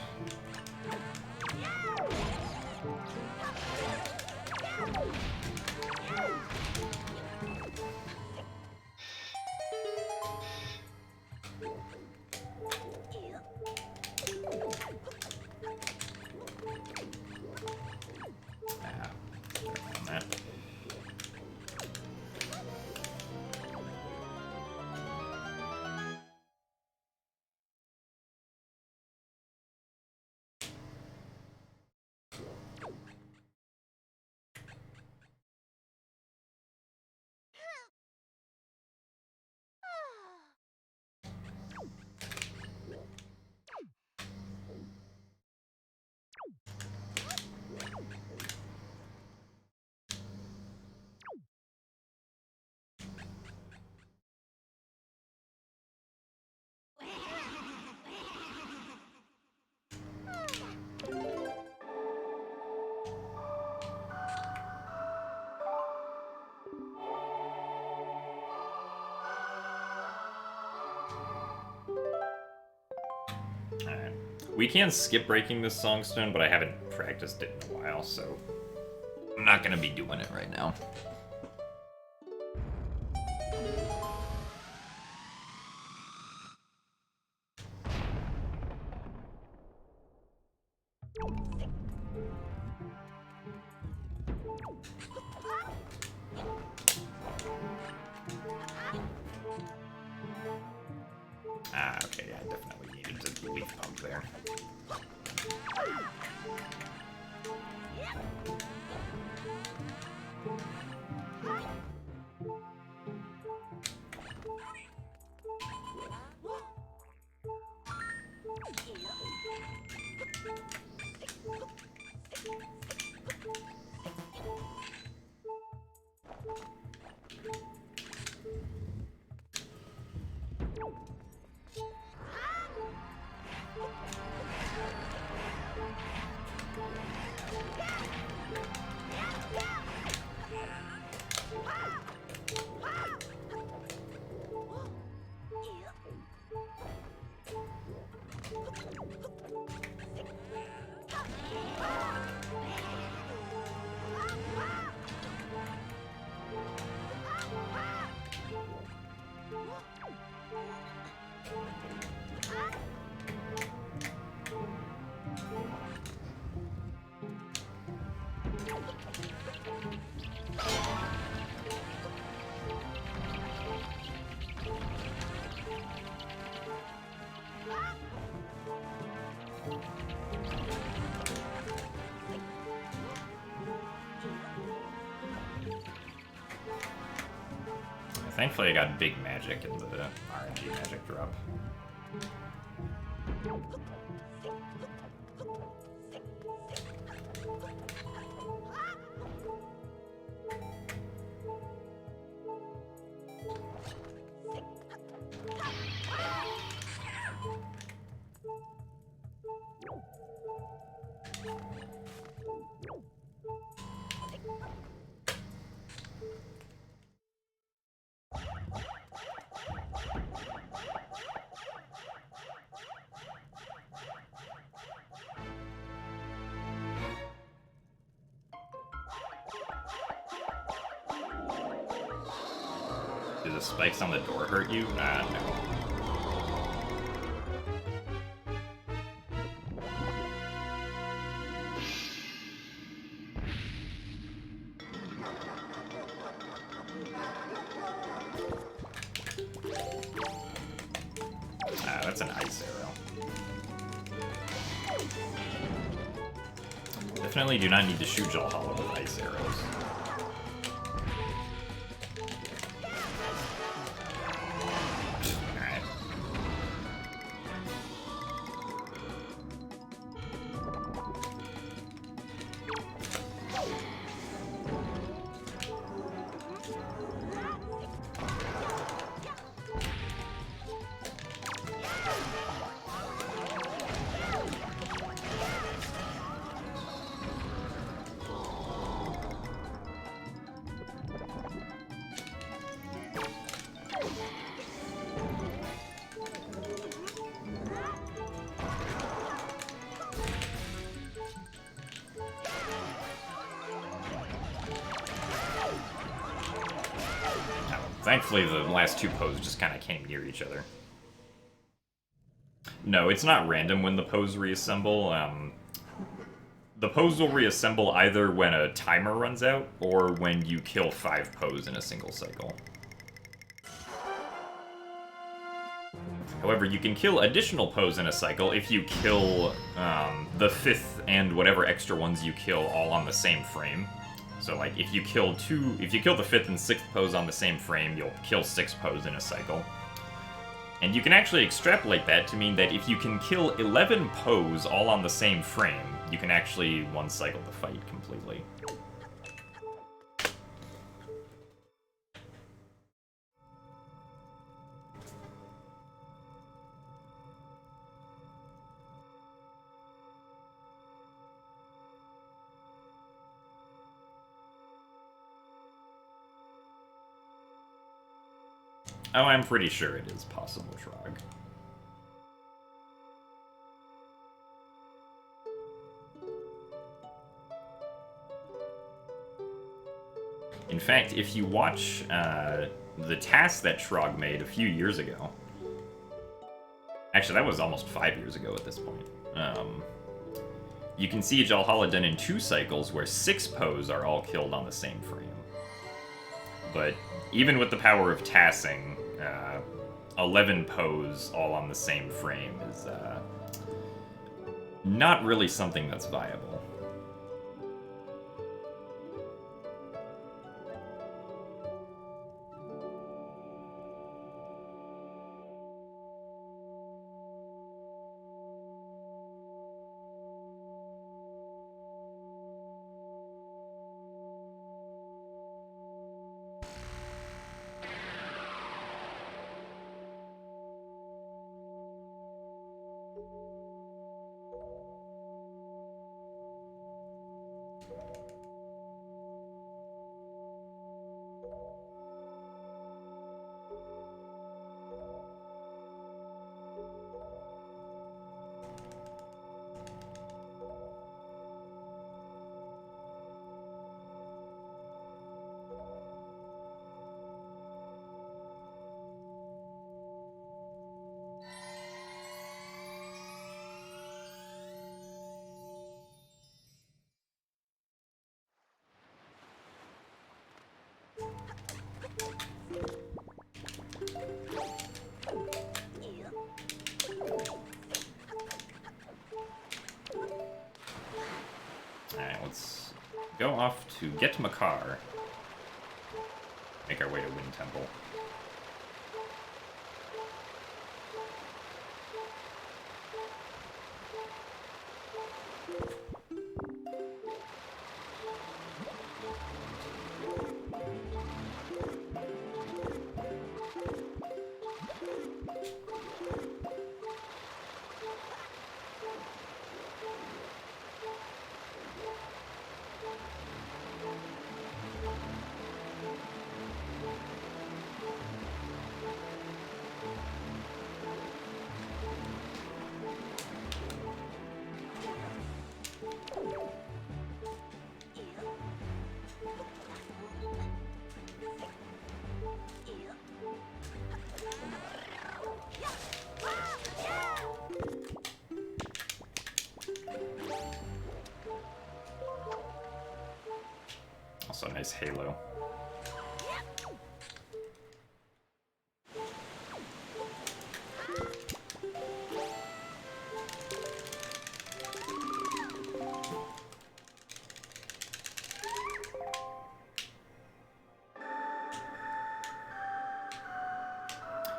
Alright. We can skip breaking this songstone, but I haven't practiced it in a while, so I'm not gonna be doing it right now. Ah, okay, yeah, I definitely needed to leaf pump there. Thankfully I got big magic in the RNG magic drop. Do the spikes on the door hurt you? No. That's an ice arrow. Definitely do not need to shoot Jal Hollow with ice arrows. Thankfully, the last two poses just kind of came near each other. No, it's not random when the pose reassemble. The pose will reassemble either when a timer runs out or when you kill 5 pose in a single cycle. However, you can kill additional pose in a cycle if you kill the 5th and whatever extra ones you kill all on the same frame. So, like, if you kill the 5th and 6th pose on the same frame, you'll kill 6 pose in a cycle. And you can actually extrapolate that to mean that if you can kill 11 pose all on the same frame, you can actually one-cycle the fight completely. Oh, I'm pretty sure it is possible, Trog. In fact, if you watch the task that Trog made a few years ago, actually that was almost 5 years ago at this point, you can see Jalhala done in 2 cycles where 6 Poes are all killed on the same frame. But even with the power of tassing, 11 Poes all on the same frame is not really something that's viable. Alright, let's go off to get Makar. Make our way to Wind Temple. Also a nice halo.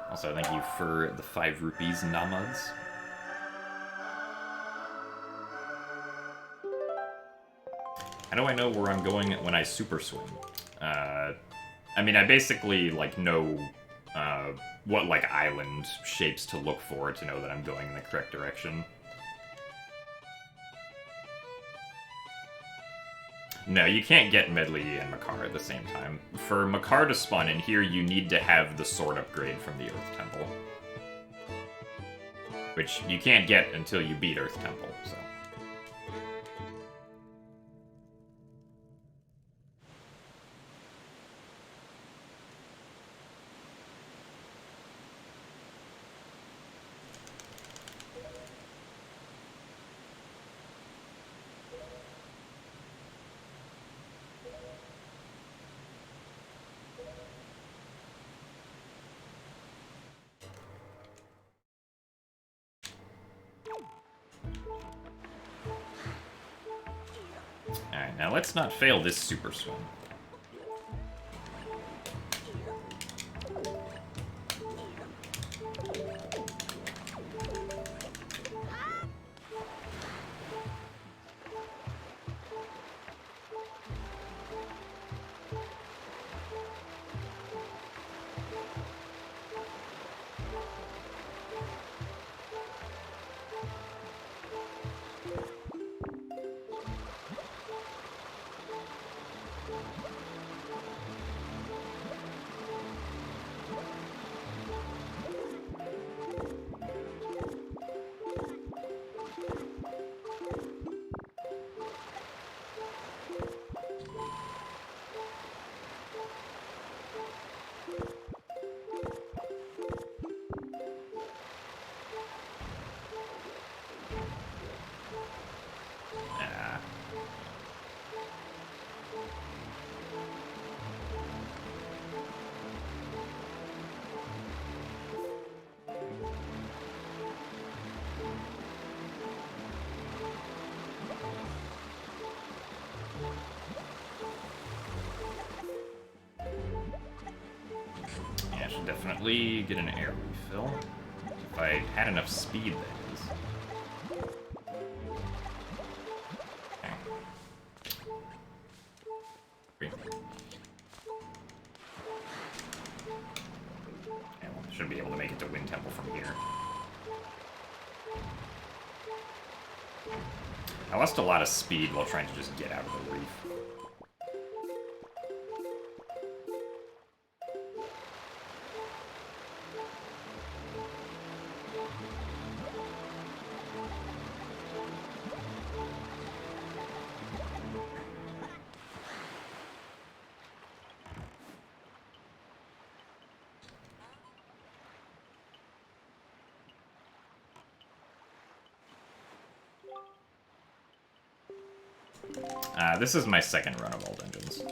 Also, thank you for the 5 rupees, Namads. How do I know where I'm going when I super swim? I mean, I basically, like, know what, like, island shapes to look for to know that I'm going in the correct direction. No, you can't get Medley and Makar at the same time. For Makar to spawn in here, you need to have the sword upgrade from the Earth Temple. Which you can't get until you beat Earth Temple, so... Alright, now let's not fail this super swim. Ah. Yeah, I should definitely get an air refill. If I had enough speed, that is. Okay. Yeah, well, should be able to make it to Wind Temple from here. I lost a lot of speed while trying to just get out of the reef. This is my second run of all dungeons.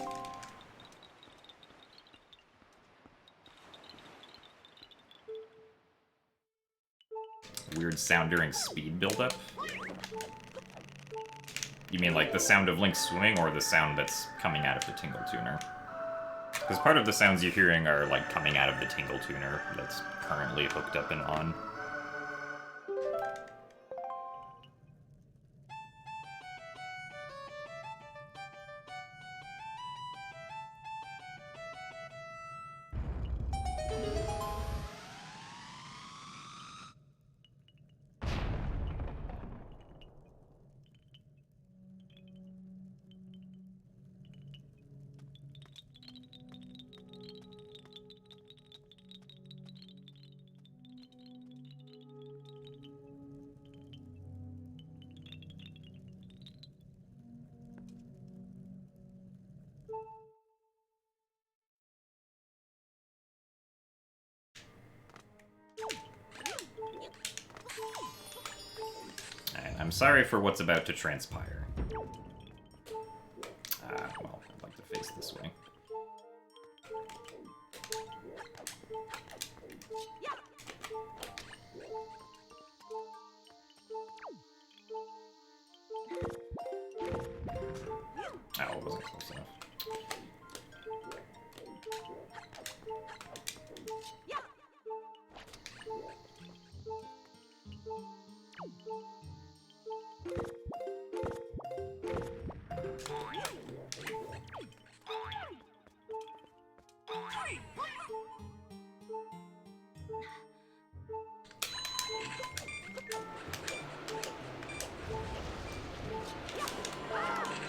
Weird sound during speed buildup? You mean like the sound of Link swimming, or the sound that's coming out of the Tingle tuner? Because part of the sounds you're hearing are like coming out of the Tingle tuner that's currently hooked up and on. I'm sorry for what's about to transpire. Well, I'd like to face this way. Oh, it wasn't close enough.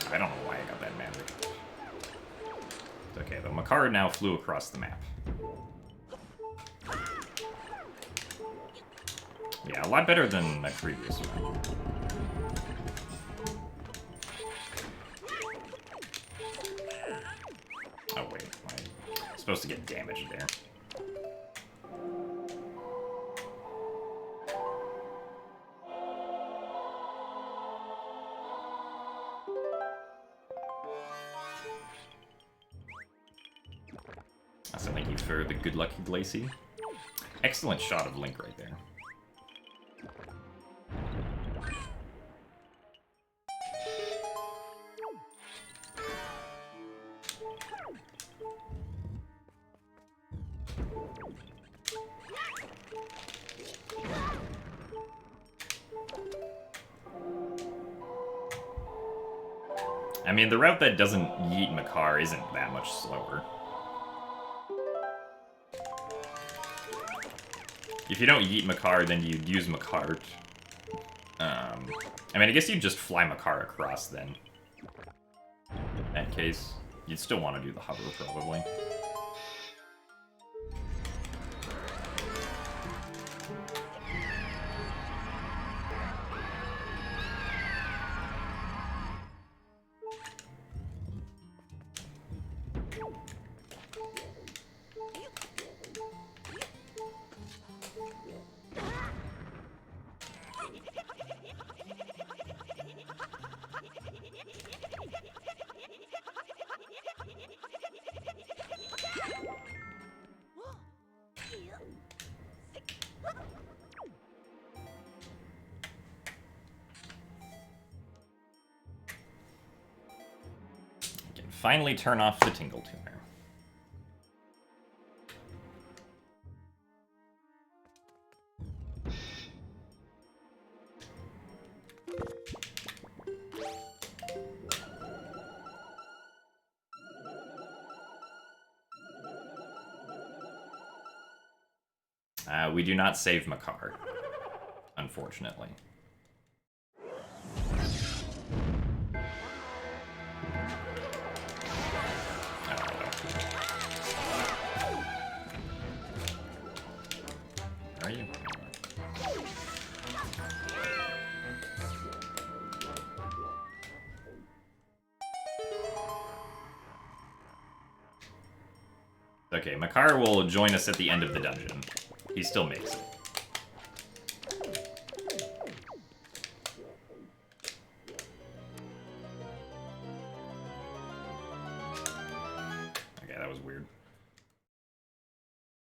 I don't know why I got that magic. It's okay, though. Makar now flew across the map. Yeah, a lot better than my previous one. Oh, wait. I'm supposed to get damaged there. So thank you for the good lucky Glacy. Excellent shot of Link right there. I mean, the route that doesn't yeet Makar isn't that much slower. If you don't yeet Makar, then you'd use Makar. I mean, I guess you'd just fly Makar across then. In that case, you'd still want to do the hover, probably. finally turn off the Tingle tuner. We do not save Makar, unfortunately. Where are you? Okay, Makar will join us at the end of the dungeon. He still makes it. Okay, that was weird.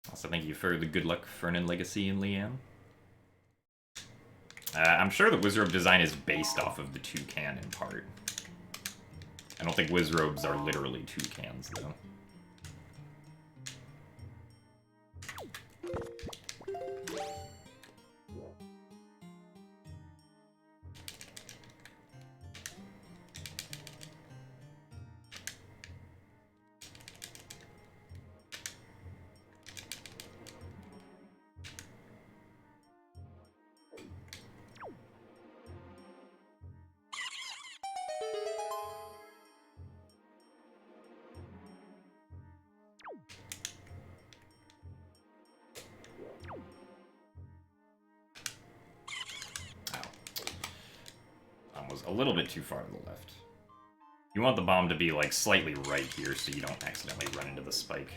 Also, thank you for the good luck, Fernan Legacy and Leanne. I'm sure the Wizrobe design is based off of the toucan in part. I don't think Wizrobes are literally toucans, though. A little bit too far to the left. You want the bomb to be, like, slightly right here so you don't accidentally run into the spike.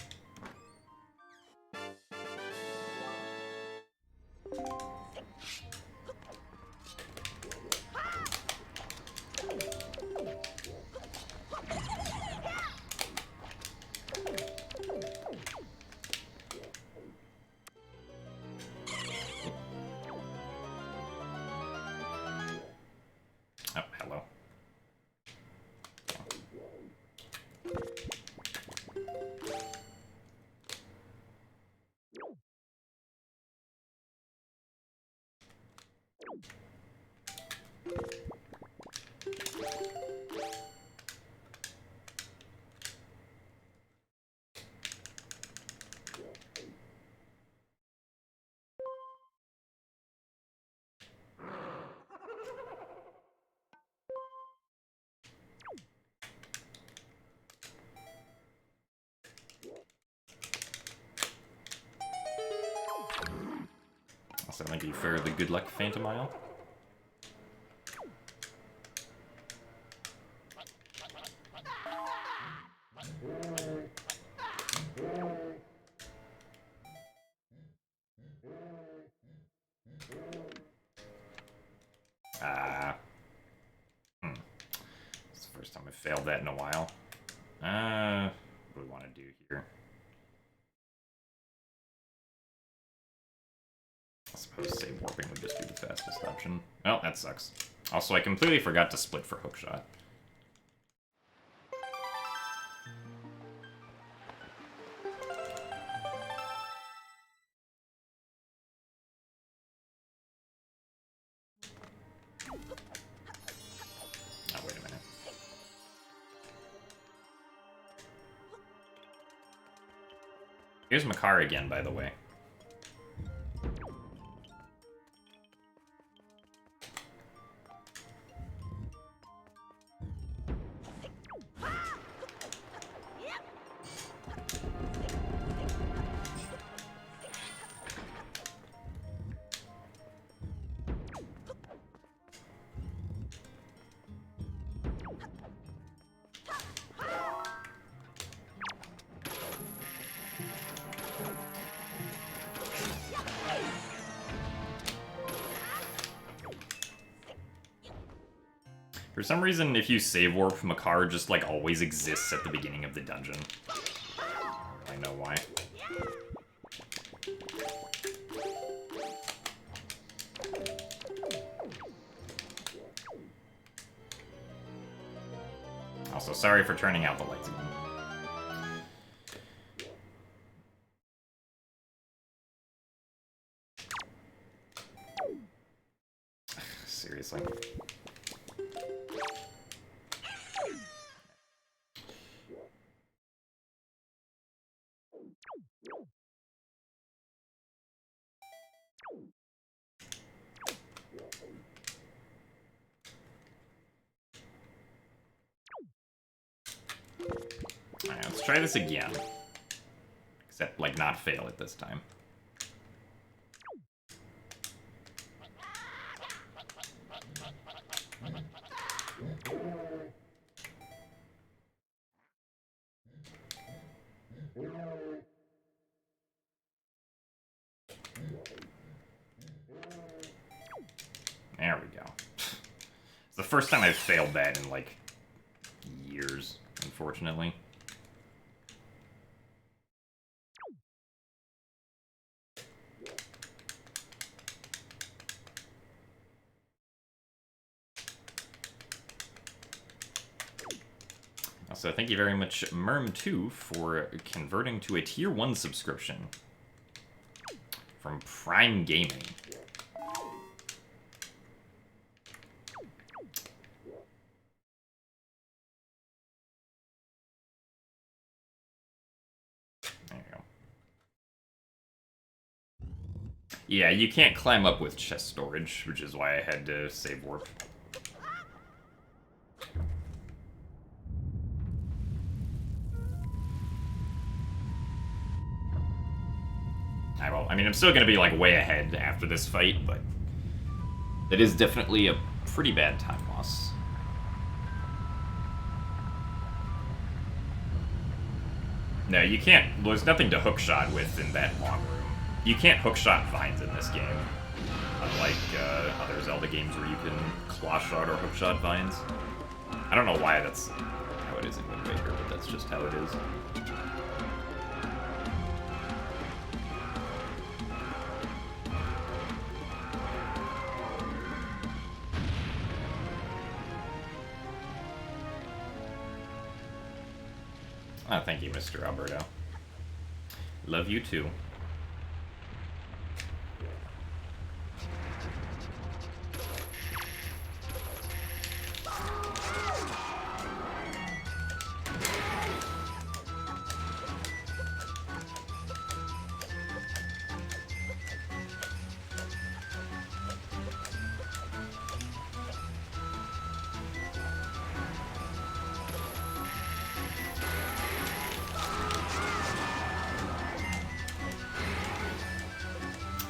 Also, thank you for the good luck, Phantom Isle. It's the first time I've failed that in a while. What do we want to do here? I suppose save warping would just be the fastest option. Well, that sucks. Also, I completely forgot to split for hookshot. Oh, wait a minute. Here's Makar again, by the way. For some reason, if you save warp, Makar just, like, always exists at the beginning of the dungeon. I don't really know why. Also, sorry for turning out the lights again. Seriously. Alright, let's try this again. Except, like, not fail it this time. There we go. It's the first time I've failed that in, like, years, unfortunately. Also, thank you very much, Merm2, for converting to a Tier 1 subscription from Prime Gaming. There you go. Yeah, you can't climb up with chest storage, which is why I had to save warp. I mean, I'm still gonna be, like, way ahead after this fight, but it is definitely a pretty bad time loss. No, you can't. There's nothing to hookshot with in that long room. You can't hookshot vines in this game, unlike other Zelda games where you can claw shot or hookshot vines. I don't know why that's how it is in Wind Waker, but that's just how it is. Oh, thank you, Mr. Alberto. Love you too.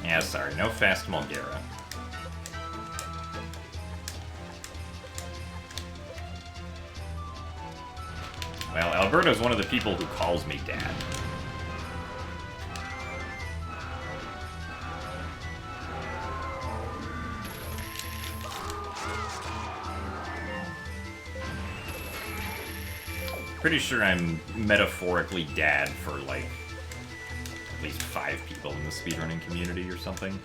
Yeah, sorry, no fast Mulgera. Well, Alberto's one of the people who calls me Dad. Pretty sure I'm metaphorically Dad for, like, at least 5 people in the speedrunning community or something.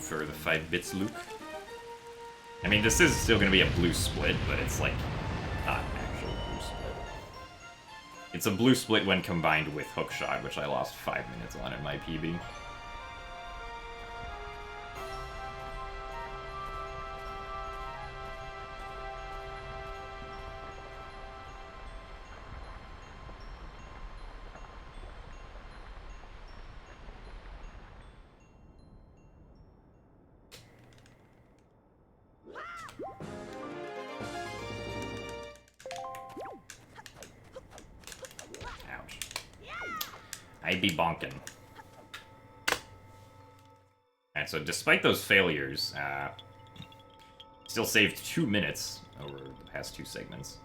For the 5 bits, Luke. I mean, this is still going to be a blue split, but it's like not an actual blue split. It's a blue split when combined with hookshot, which I lost 5 minutes on in my PB. I'd be bonking. Alright, so despite those failures, still saved 2 minutes over the past 2 segments.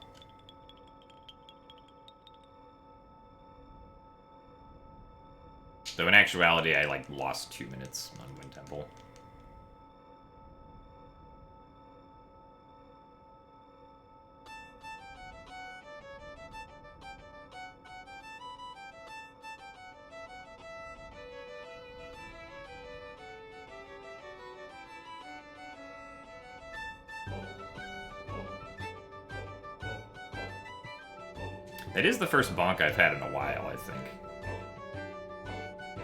Though in actuality, I, like, lost 2 minutes on Wind Temple. It is the first bonk I've had in a while, I think.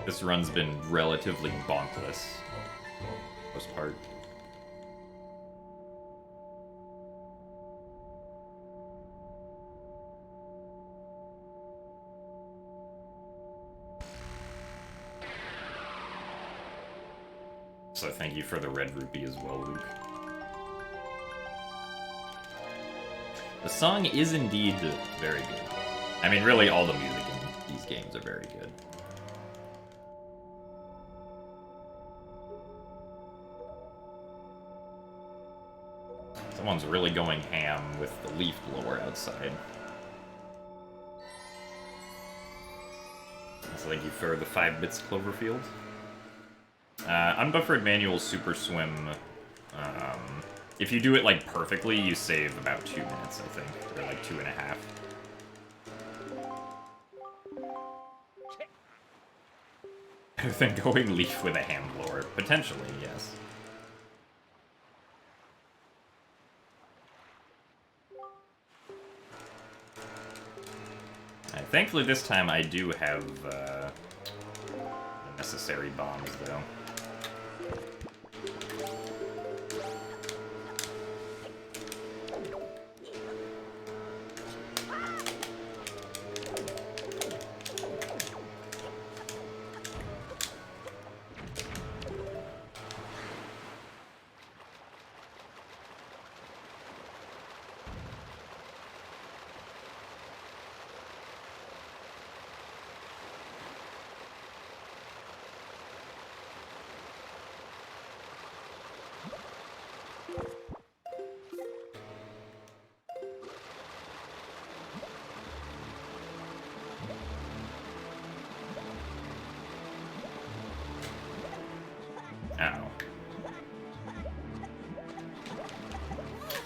This run's been relatively bonkless, for the most part. So thank you for the red rupee as well, Luke. The song is indeed very good. I mean, really, all the music in these games are very good. Someone's really going ham with the leaf blower outside. So thank you for the 5 bits, Cloverfield. Unbuffered manual super swim. If you do it, like, perfectly, you save about 2 minutes, I think. Or, like, 2.5. Better than going leaf with a hand blower. Potentially, yes. Thankfully, this time I do have the necessary bombs, though.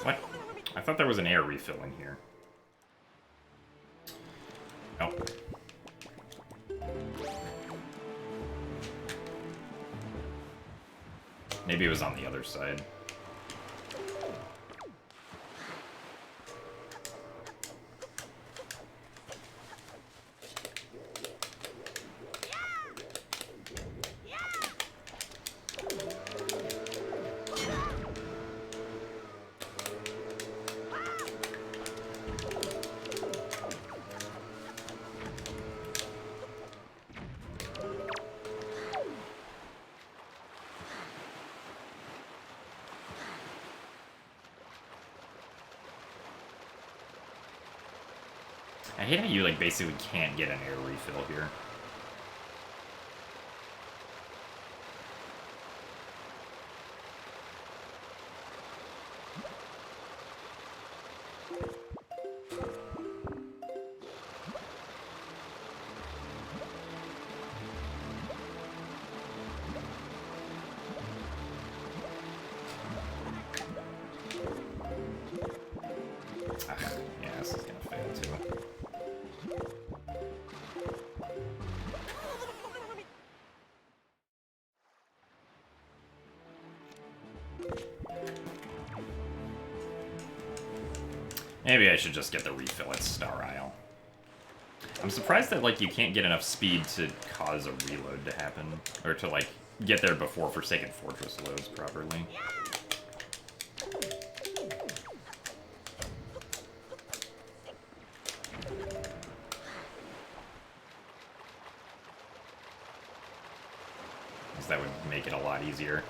What? I thought there was an air refill in here. Oh. Maybe it was on the other side. I hate how you, like, basically can't get an air refill here. Yeah, this is gonna fail too. Maybe I should just get the refill at Star Isle. I'm surprised that, like, you can't get enough speed to cause a reload to happen. Or to, like, get there before Forsaken Fortress loads properly. Because that would make it a lot easier.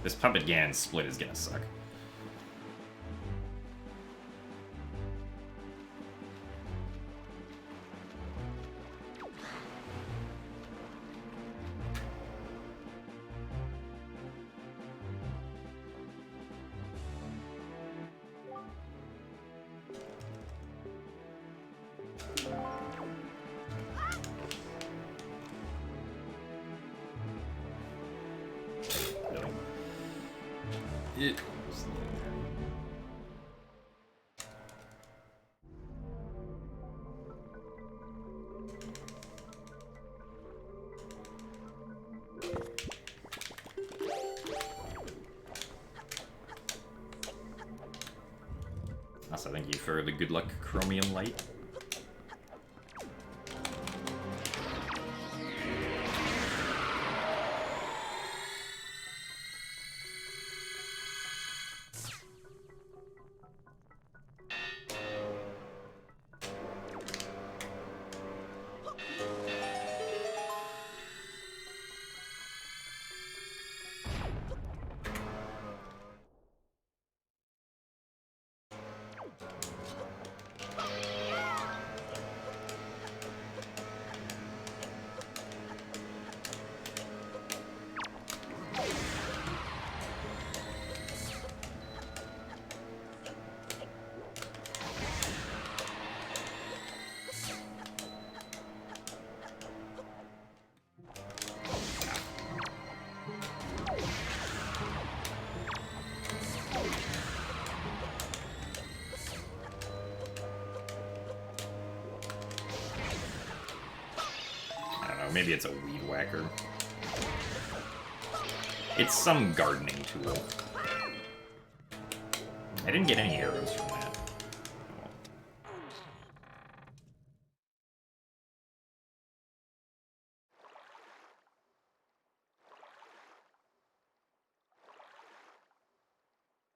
This Puppet Ganon split is gonna suck. It was also, thank you for the good luck chromium light. Maybe it's a weed whacker. It's some gardening tool. I didn't get any arrows from that.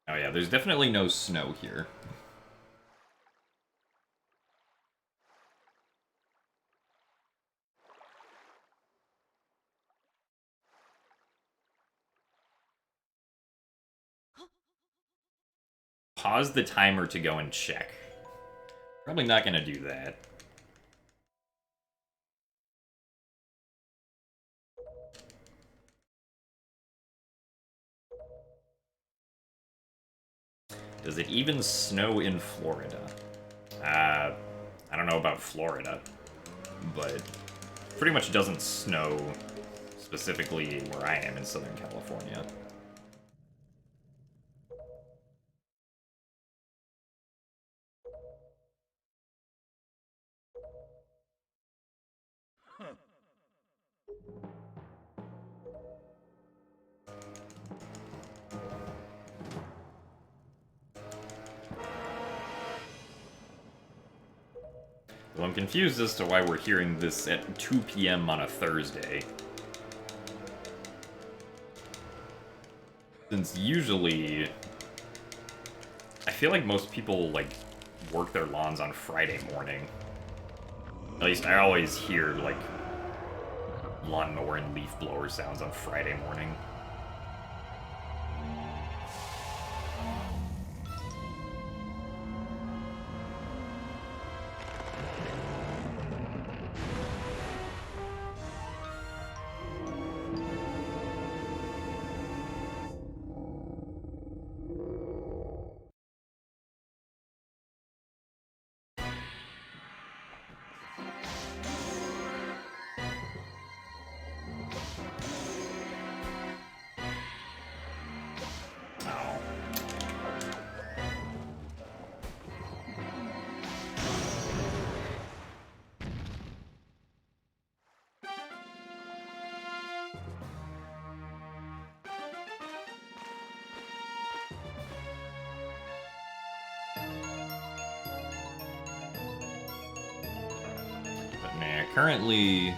Oh yeah, there's definitely no snow here. Pause the timer to go and check. Probably not gonna do that. Does it even snow in Florida? I don't know about Florida, but pretty much doesn't snow specifically where I am in Southern California. Well, I'm confused as to why we're hearing this at 2 p.m. on a Thursday. Since usually, I feel like most people, like, work their lawns on Friday morning. At least I always hear, like, lawnmower and leaf blower sounds on Friday morning. Currently,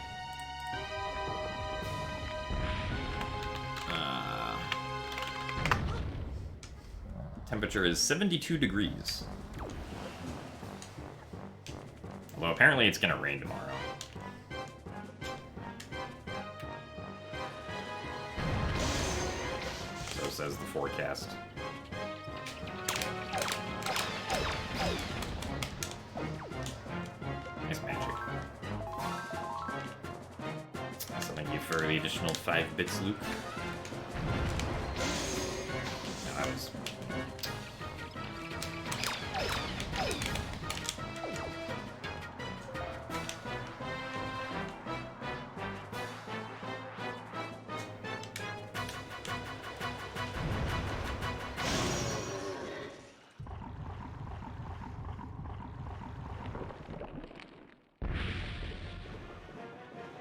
temperature is 72 degrees. Although apparently it's gonna rain tomorrow. So says the forecast. Nice magic. So thank you for the additional 5 bits, Luke. No, that was...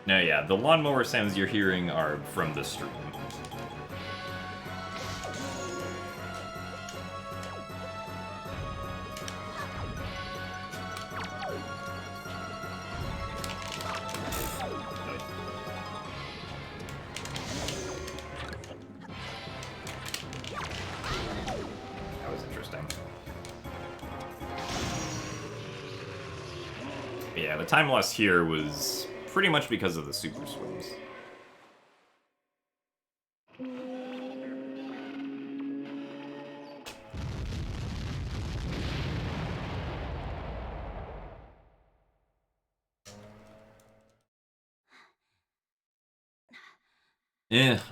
No, yeah, the lawnmower sounds you're hearing are from the stream. That was interesting. But yeah, the time loss here was pretty much because of the super swims.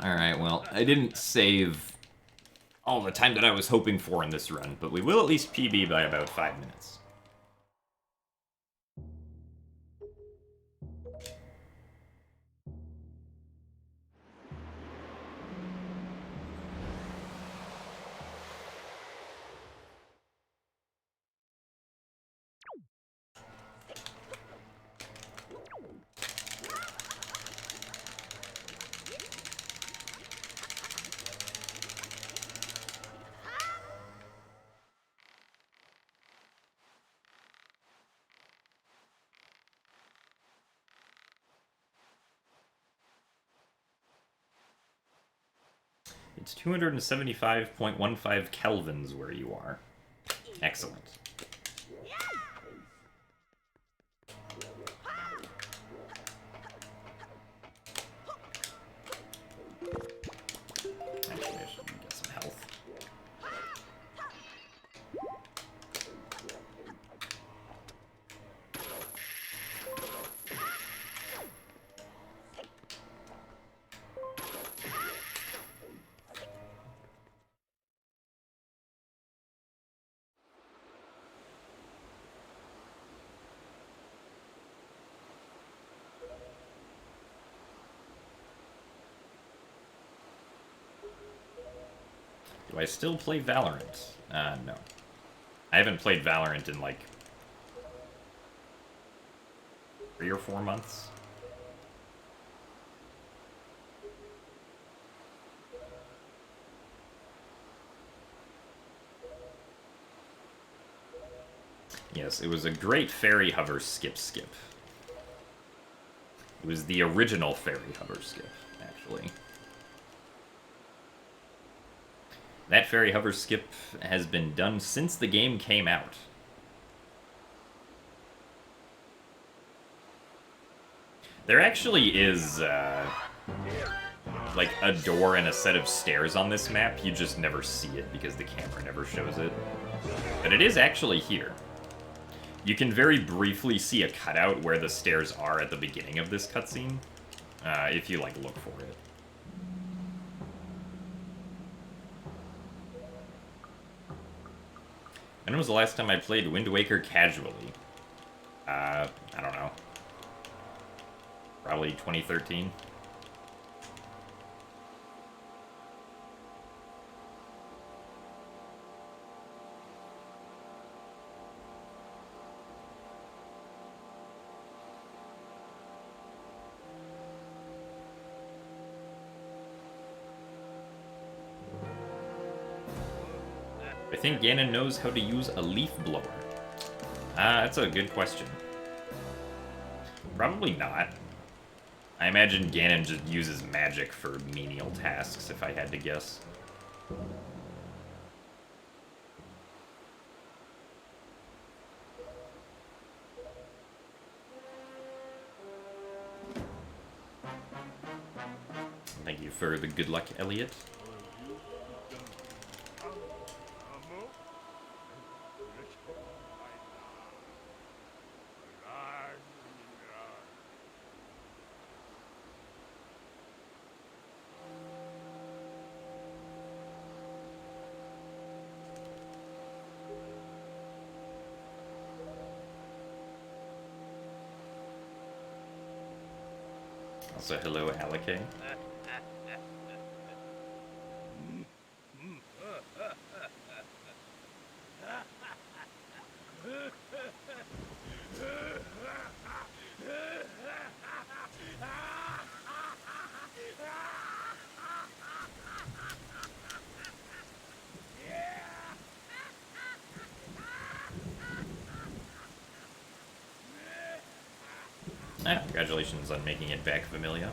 Alright, well, I didn't save all the time that I was hoping for in this run, but we will at least PB by about 5 minutes. It's 275.15 kelvins where you are. Excellent. Actually, I should get some health. Do I still play Valorant? No. I haven't played Valorant in like 3 or 4 months. Yes, it was a great fairy hover skip. It was the original fairy hover skip, actually. That fairy hover skip has been done since the game came out. There actually is, like, a door and a set of stairs on this map. You just never see it because the camera never shows it. But it is actually here. You can very briefly see a cutout where the stairs are at the beginning of this cutscene, if you, like, look for it. When was the last time I played Wind Waker casually? I don't know. Probably 2013. I think Ganon knows how to use a leaf blower. That's a good question. Probably not. I imagine Ganon just uses magic for menial tasks, if I had to guess. Thank you for the good luck, Elliot. Also, hello, Alake. Congratulations on making it back, Familia.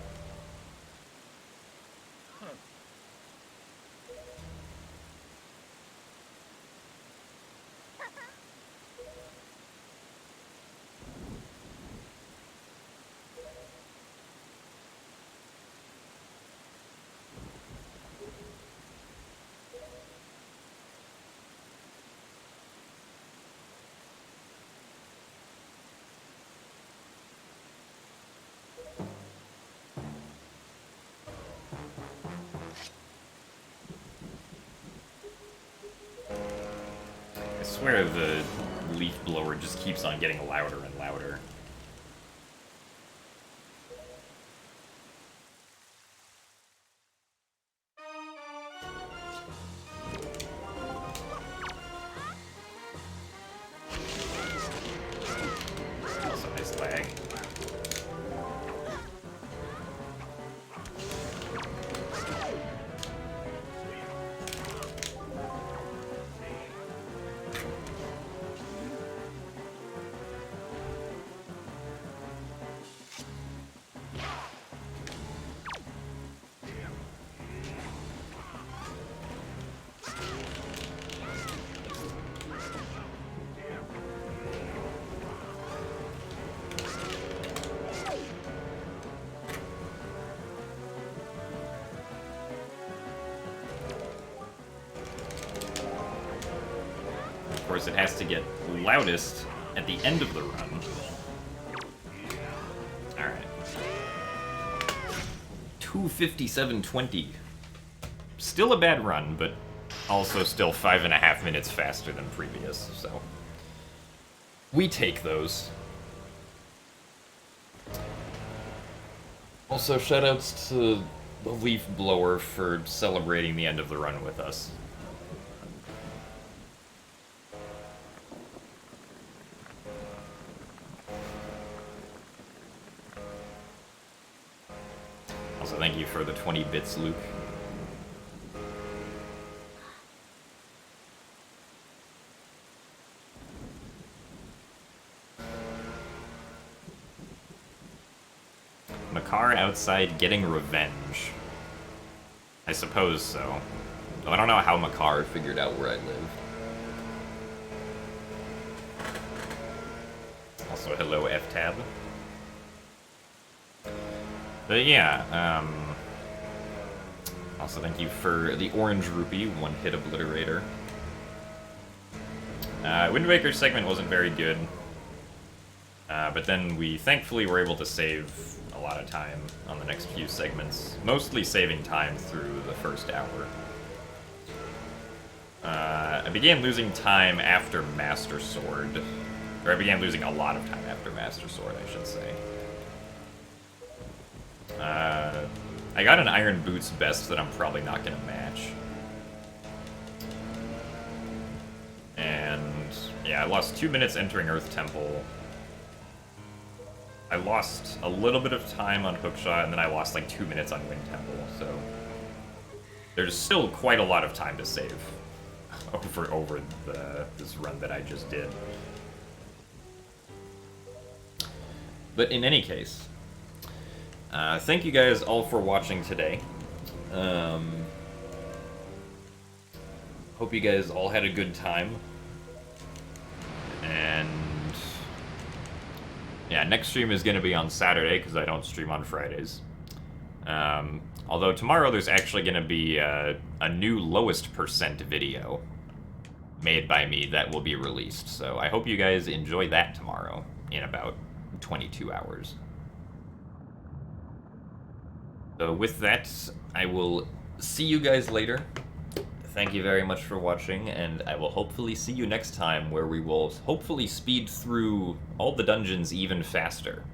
I swear the leaf blower just keeps on getting louder and louder. Also nice lag. Of course, it has to get loudest at the end of the run. Alright. 2:57:20. Still a bad run, but also still 5.5 minutes faster than previous, so we take those. Also, shoutouts to the leaf blower for celebrating the end of the run with us. Also, thank you for the 20 bits, Luke. Makar outside getting revenge. I suppose so. Though I don't know how Makar figured out where I live. Also, hello, F-Tab. But yeah, also thank you for the orange rupee, one-hit obliterator. Wind Waker's segment wasn't very good, but then we thankfully were able to save a lot of time on the next few segments, mostly saving time through the first hour. I began losing time after Master Sword, or I began losing a lot of time after Master Sword, I should say. I got an Iron Boots best that I'm probably not going to match. And yeah, I lost 2 minutes entering Earth Temple. I lost a little bit of time on Hookshot, and then I lost like 2 minutes on Wind Temple, so there's still quite a lot of time to save over this run that I just did. But in any case, thank you guys all for watching today. Hope you guys all had a good time. And yeah, next stream is going to be on Saturday because I don't stream on Fridays. Although tomorrow there's actually going to be a new lowest percent video made by me that will be released. So I hope you guys enjoy that tomorrow in about 22 hours. So with that, I will see you guys later. Thank you very much for watching, and I will hopefully see you next time where we will hopefully speed through all the dungeons even faster.